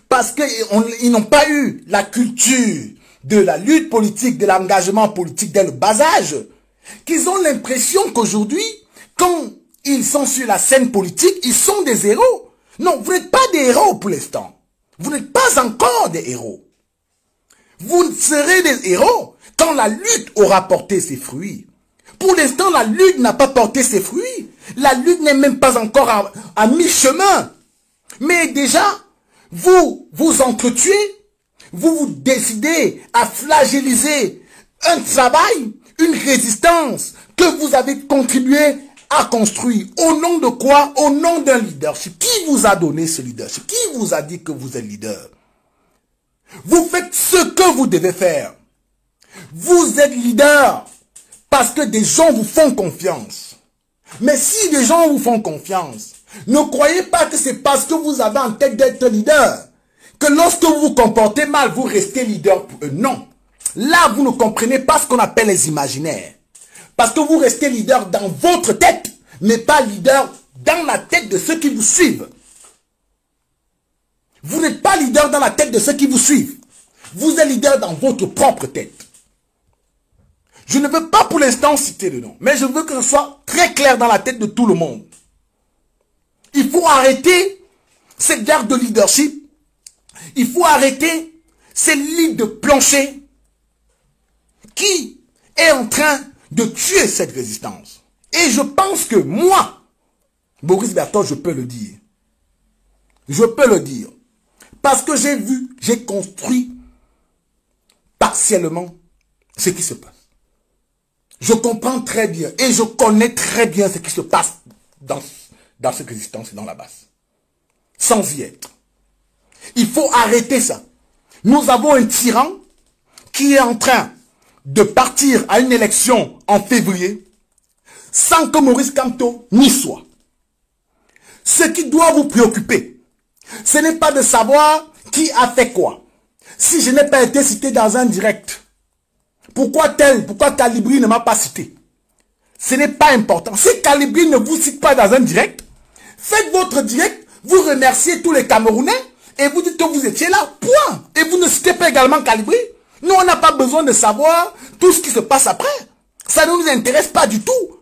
parce qu'ils n'ont pas eu la culture de la lutte politique, de l'engagement politique dès le bas âge, qu'ils ont l'impression qu'aujourd'hui, quand ils sont sur la scène politique, ils sont des héros. Non, vous n'êtes pas des héros pour l'instant. Vous n'êtes pas encore des héros. Vous serez des héros quand la lutte aura porté ses fruits. Pour l'instant, la lutte n'a pas porté ses fruits. La lutte n'est même pas encore à mi-chemin. Mais déjà, vous vous entretuez, vous vous décidez à flagelliser un travail, une résistance que vous avez contribué à construire. Au nom de quoi? Au nom d'un leadership. Qui vous a donné ce leadership? Qui vous a dit que vous êtes leader? Vous faites ce que vous devez faire. Vous êtes leader parce que des gens vous font confiance. Mais si des gens vous font confiance, ne croyez pas que c'est parce que vous avez en tête d'être leader que lorsque vous vous comportez mal, vous restez leader pour eux. Non. Là, vous ne comprenez pas ce qu'on appelle les imaginaires. Parce que vous restez leader dans votre tête, mais pas leader dans la tête de ceux qui vous suivent. Vous n'êtes pas leader dans la tête de ceux qui vous suivent. Vous êtes leader dans votre propre tête. Je ne veux pas pour l'instant citer le nom, mais je veux que ce soit très clair dans la tête de tout le monde. Il faut arrêter cette guerre de leadership. Il faut arrêter ces lits de plancher qui est en train de tuer cette résistance. Et je pense que moi, Boris Berthold, je peux le dire. Je peux le dire. Parce que j'ai vu, j'ai construit partiellement ce qui se passe. Je comprends très bien et je connais très bien ce qui se passe dans cette résistance et dans la base. Sans y être. Il faut arrêter ça. Nous avons un tyran qui est en train de partir à une élection en février sans que Maurice Kamto n'y soit. Ce qui doit vous préoccuper, ce n'est pas de savoir qui a fait quoi. Si je n'ai pas été cité dans un direct, pourquoi Calibri ne m'a pas cité? Ce n'est pas important. Si Calibri ne vous cite pas dans un direct, faites votre direct, vous remerciez tous les Camerounais et vous dites que vous étiez là, point. Et vous ne citez pas également Calibri. Nous, on n'a pas besoin de savoir tout ce qui se passe après. Ça ne nous intéresse pas du tout.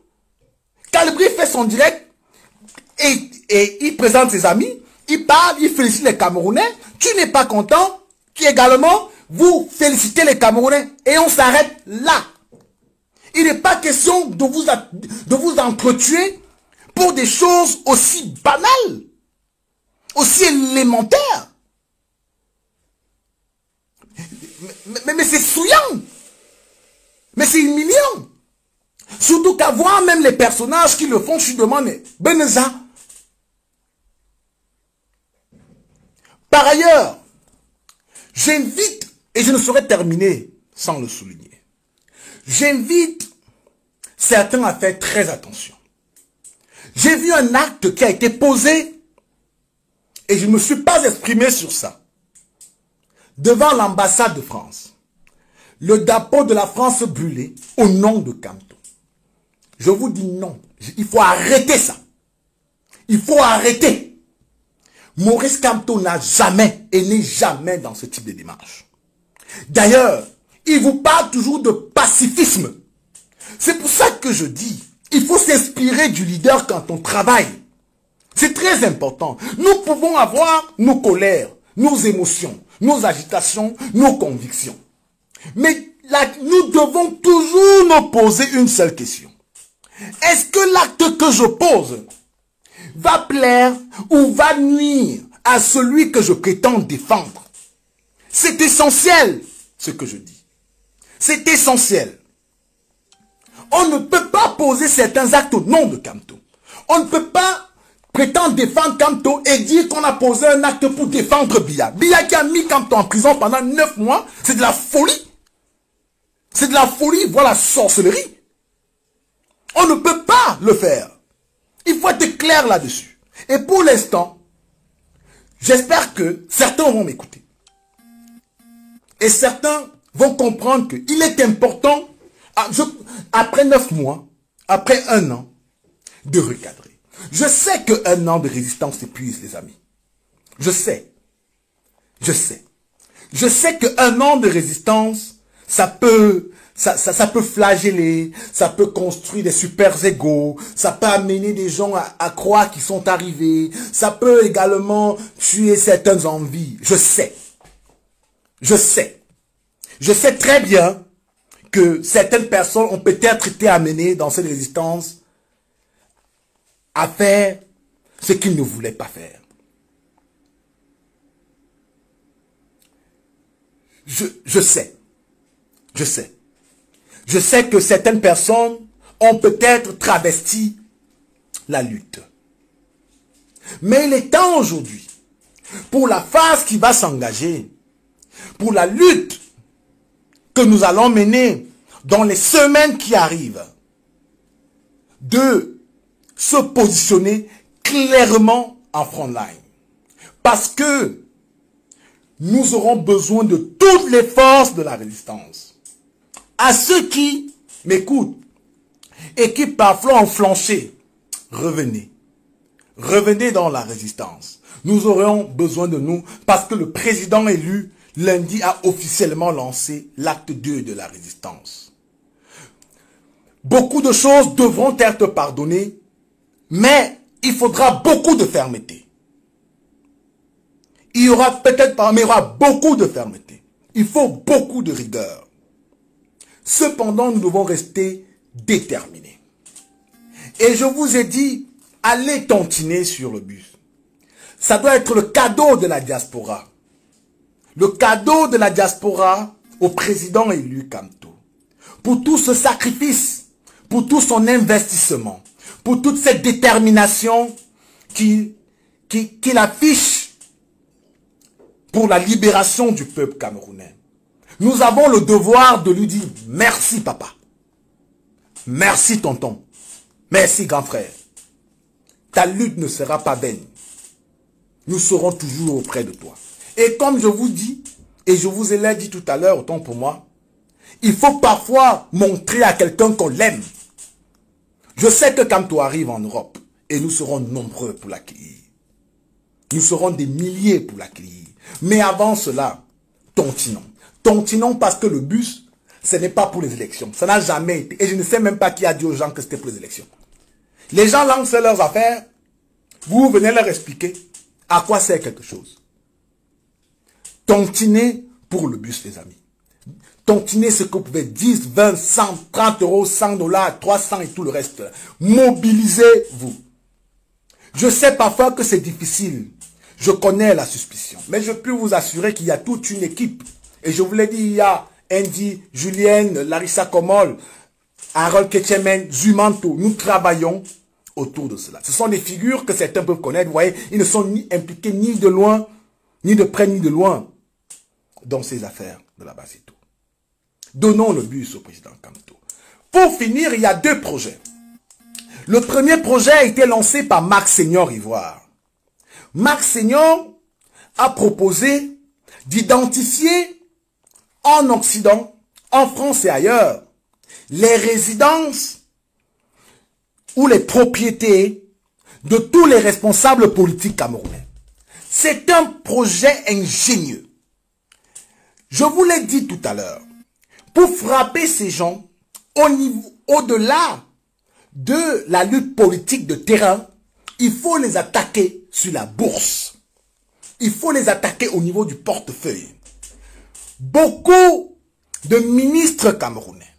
Calibri fait son direct et il présente ses amis, il parle, il félicite les Camerounais. Tu n'es pas content, qui également, vous félicitez les Camerounais. Et on s'arrête là. Il n'est pas question de vous entretuer pour des choses aussi banales, aussi élémentaires. Mais c'est souillant. Mais c'est humiliant. Surtout qu'à voir même les personnages qui le font, je demande, Beneza. Par ailleurs, j'invite, et je ne saurais terminer sans le souligner, j'invite certains à faire très attention. J'ai vu un acte qui a été posé et je ne me suis pas exprimé sur ça. Devant l'ambassade de France, le drapeau de la France brûlé au nom de Kamto. Je vous dis non, il faut arrêter ça. Il faut arrêter. Maurice Kamto n'a jamais et n'est jamais dans ce type de démarche. D'ailleurs, il vous parle toujours de pacifisme. C'est pour ça que je dis, il faut s'inspirer du leader quand on travaille. C'est très important. Nous pouvons avoir nos colères, nos émotions, nos agitations, nos convictions. Mais là, nous devons toujours nous poser une seule question. Est-ce que l'acte que je pose va plaire ou va nuire à celui que je prétends défendre? C'est essentiel ce que je dis. C'est essentiel. On ne peut pas poser certains actes au nom de Kamto. On ne peut pas prétendre défendre Kamto et dire qu'on a posé un acte pour défendre Biya. Biya qui a mis Kamto en prison pendant 9 mois, c'est de la folie. C'est de la folie, voilà, sorcellerie. On ne peut pas le faire. Il faut être clair là-dessus. Et pour l'instant, j'espère que certains vont m'écouter. Et certains vont comprendre qu'il est important, après 9 mois, après 1 an, de recadrer. Je sais que 1 an de résistance s'épuise, les amis. Je sais. Je sais. Je sais que 1 an de résistance, ça peut flageller, ça peut construire des super égos, ça peut amener des gens à croire qu'ils sont arrivés, ça peut également tuer certaines envies. Je sais. Je sais. Je sais très bien que certaines personnes ont peut-être été amenées dans cette résistance à faire ce qu'ils ne voulaient pas faire. Je sais. Je sais. Je sais que certaines personnes ont peut-être travesti la lutte. Mais il est temps aujourd'hui, pour la phase qui va s'engager, pour la lutte que nous allons mener dans les semaines qui arrivent, de se positionner clairement en front line. Parce que nous aurons besoin de toutes les forces de la résistance. À ceux qui m'écoutent et qui parfois ont flanché, revenez. Revenez dans la résistance. Nous aurons besoin de nous parce que le président élu lundi a officiellement lancé l'acte 2 de la résistance. Beaucoup de choses devront être pardonnées, mais il faudra beaucoup de fermeté. Il y aura peut-être pas, mais il y aura beaucoup de fermeté. Il faut beaucoup de rigueur. Cependant, nous devons rester déterminés. Et je vous ai dit, allez tontiner sur le bus. Ça doit être le cadeau de la diaspora. Le cadeau de la diaspora au président élu Kamto. Pour tout ce sacrifice, pour tout son investissement, pour toute cette détermination qu'il affiche pour la libération du peuple camerounais. Nous avons le devoir de lui dire merci papa. Merci tonton. Merci grand frère. Ta lutte ne sera pas vaine. Nous serons toujours auprès de toi. Et comme je vous dis, et je vous l'ai dit tout à l'heure, autant pour moi, il faut parfois montrer à quelqu'un qu'on l'aime. Je sais que Kamto arrive en Europe, et nous serons nombreux pour l'accueillir. Nous serons des milliers pour l'accueillir. Mais avant cela, tontinons. Tontinons parce que le bus, ce n'est pas pour les élections. Ça n'a jamais été. Et je ne sais même pas qui a dit aux gens que c'était pour les élections. Les gens lancent leurs affaires. Vous venez leur expliquer à quoi sert quelque chose. Tontinez pour le bus, les amis. Tontinez ce que vous pouvez 10, 20, 100, 30 euros, 100 dollars, 300 et tout le reste. Mobilisez-vous. Je sais parfois que c'est difficile. Je connais la suspicion. Mais je peux vous assurer qu'il y a toute une équipe. Et je vous l'ai dit, il y a Andy, Julienne, Larissa Komol, Harold Ketchemen, Zumanto. Nous travaillons autour de cela. Ce sont des figures que certains peuvent connaître. Vous voyez, ils ne sont ni impliqués ni de loin, ni de près, ni de loin dans ces affaires de la base et tout. Donnons le bus au président Kamto. Pour finir, il y a deux projets. Le premier projet a été lancé par Marc Senior Ivoire. Marc Senior a proposé d'identifier en Occident, en France et ailleurs, les résidences ou les propriétés de tous les responsables politiques camerounais. C'est un projet ingénieux. Je vous l'ai dit tout à l'heure. Pour frapper ces gens au-delà de la lutte politique de terrain, il faut les attaquer sur la bourse. Il faut les attaquer au niveau du portefeuille. Beaucoup de ministres camerounais,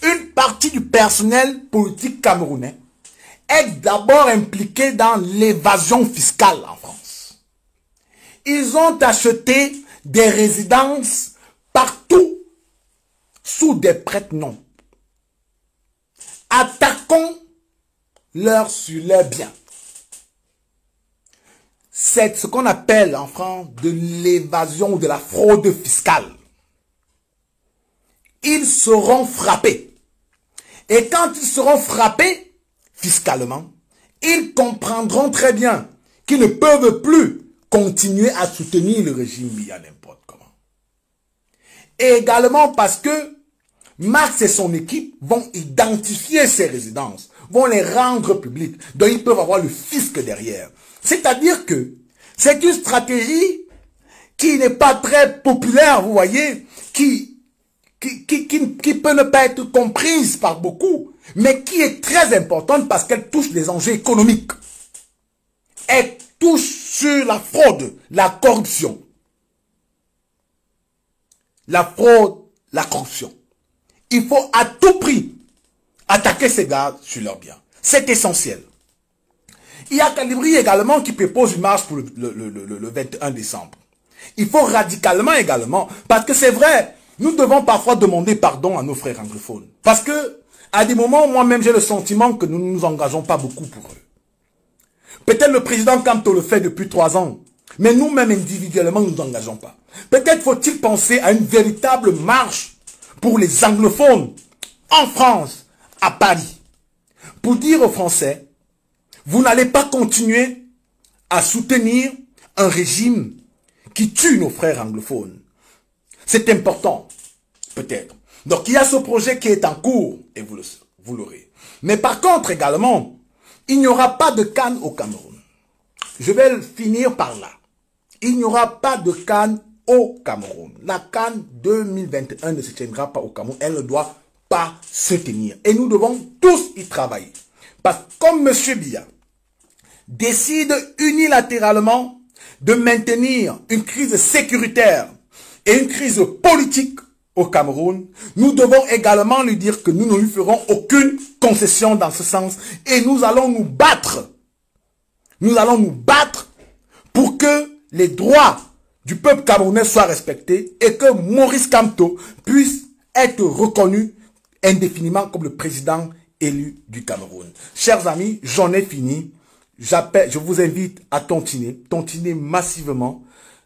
une partie du personnel politique camerounais est d'abord impliqué dans l'évasion fiscale en France. Ils ont acheté des résidences partout sous des prête-noms. Attaquons-leur sur leurs biens. C'est ce qu'on appelle en France de l'évasion ou de la fraude fiscale. Ils seront frappés. Et quand ils seront frappés fiscalement, ils comprendront très bien qu'ils ne peuvent plus continuer à soutenir le régime via n'importe comment. Et également parce que Marx et son équipe vont identifier ces résidences, vont les rendre publiques, donc ils peuvent avoir le fisc derrière. C'est-à-dire que c'est une stratégie qui n'est pas très populaire, vous voyez, qui peut ne pas être comprise par beaucoup, mais qui est très importante parce qu'elle touche les enjeux économiques. Elle touche sur la fraude, la corruption. La fraude, la corruption. Il faut à tout prix attaquer ces gars sur leurs biens. C'est essentiel. Il y a Calibri également qui propose une marche pour le 21 décembre. Il faut radicalement également, parce que c'est vrai, nous devons parfois demander pardon à nos frères anglophones. Parce que, à des moments, moi-même, j'ai le sentiment que nous ne nous engageons pas beaucoup pour eux. Peut-être le président Kamto le fait depuis 3 ans, mais nous-mêmes, individuellement, nous ne nous engageons pas. Peut-être faut-il penser à une véritable marche pour les anglophones, en France, à Paris, pour dire aux Français, vous n'allez pas continuer à soutenir un régime qui tue nos frères anglophones. C'est important, peut-être. Donc, il y a ce projet qui est en cours, et vous l'aurez. Mais par contre, également, il n'y aura pas de CAN au Cameroun. Je vais finir par là. Il n'y aura pas de CAN au Cameroun. La CAN 2021 ne se tiendra pas au Cameroun. Elle ne doit pas se tenir. Et nous devons tous y travailler. Parce que comme M. Biya décide unilatéralement de maintenir une crise sécuritaire et une crise politique au Cameroun, nous devons également lui dire que nous ne lui ferons aucune concession dans ce sens et nous allons nous battre. Nous allons nous battre pour que les droits du peuple camerounais soient respectés et que Maurice Kamto puisse être reconnu indéfiniment comme le président élu du Cameroun. Chers amis, j'en ai fini. Je vous invite à tontiner massivement,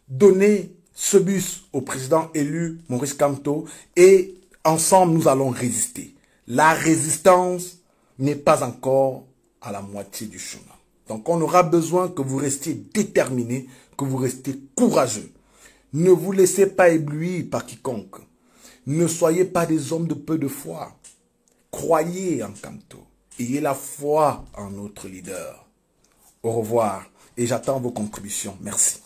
donner ce bus au président élu Maurice Kamto et ensemble nous allons résister. La résistance n'est pas encore à la moitié du chemin. Donc on aura besoin que vous restiez déterminés, que vous restiez courageux. Ne vous laissez pas éblouir par quiconque. Ne soyez pas des hommes de peu de foi. Croyez en Kamto. Ayez la foi en notre leader. Au revoir et j'attends vos contributions. Merci.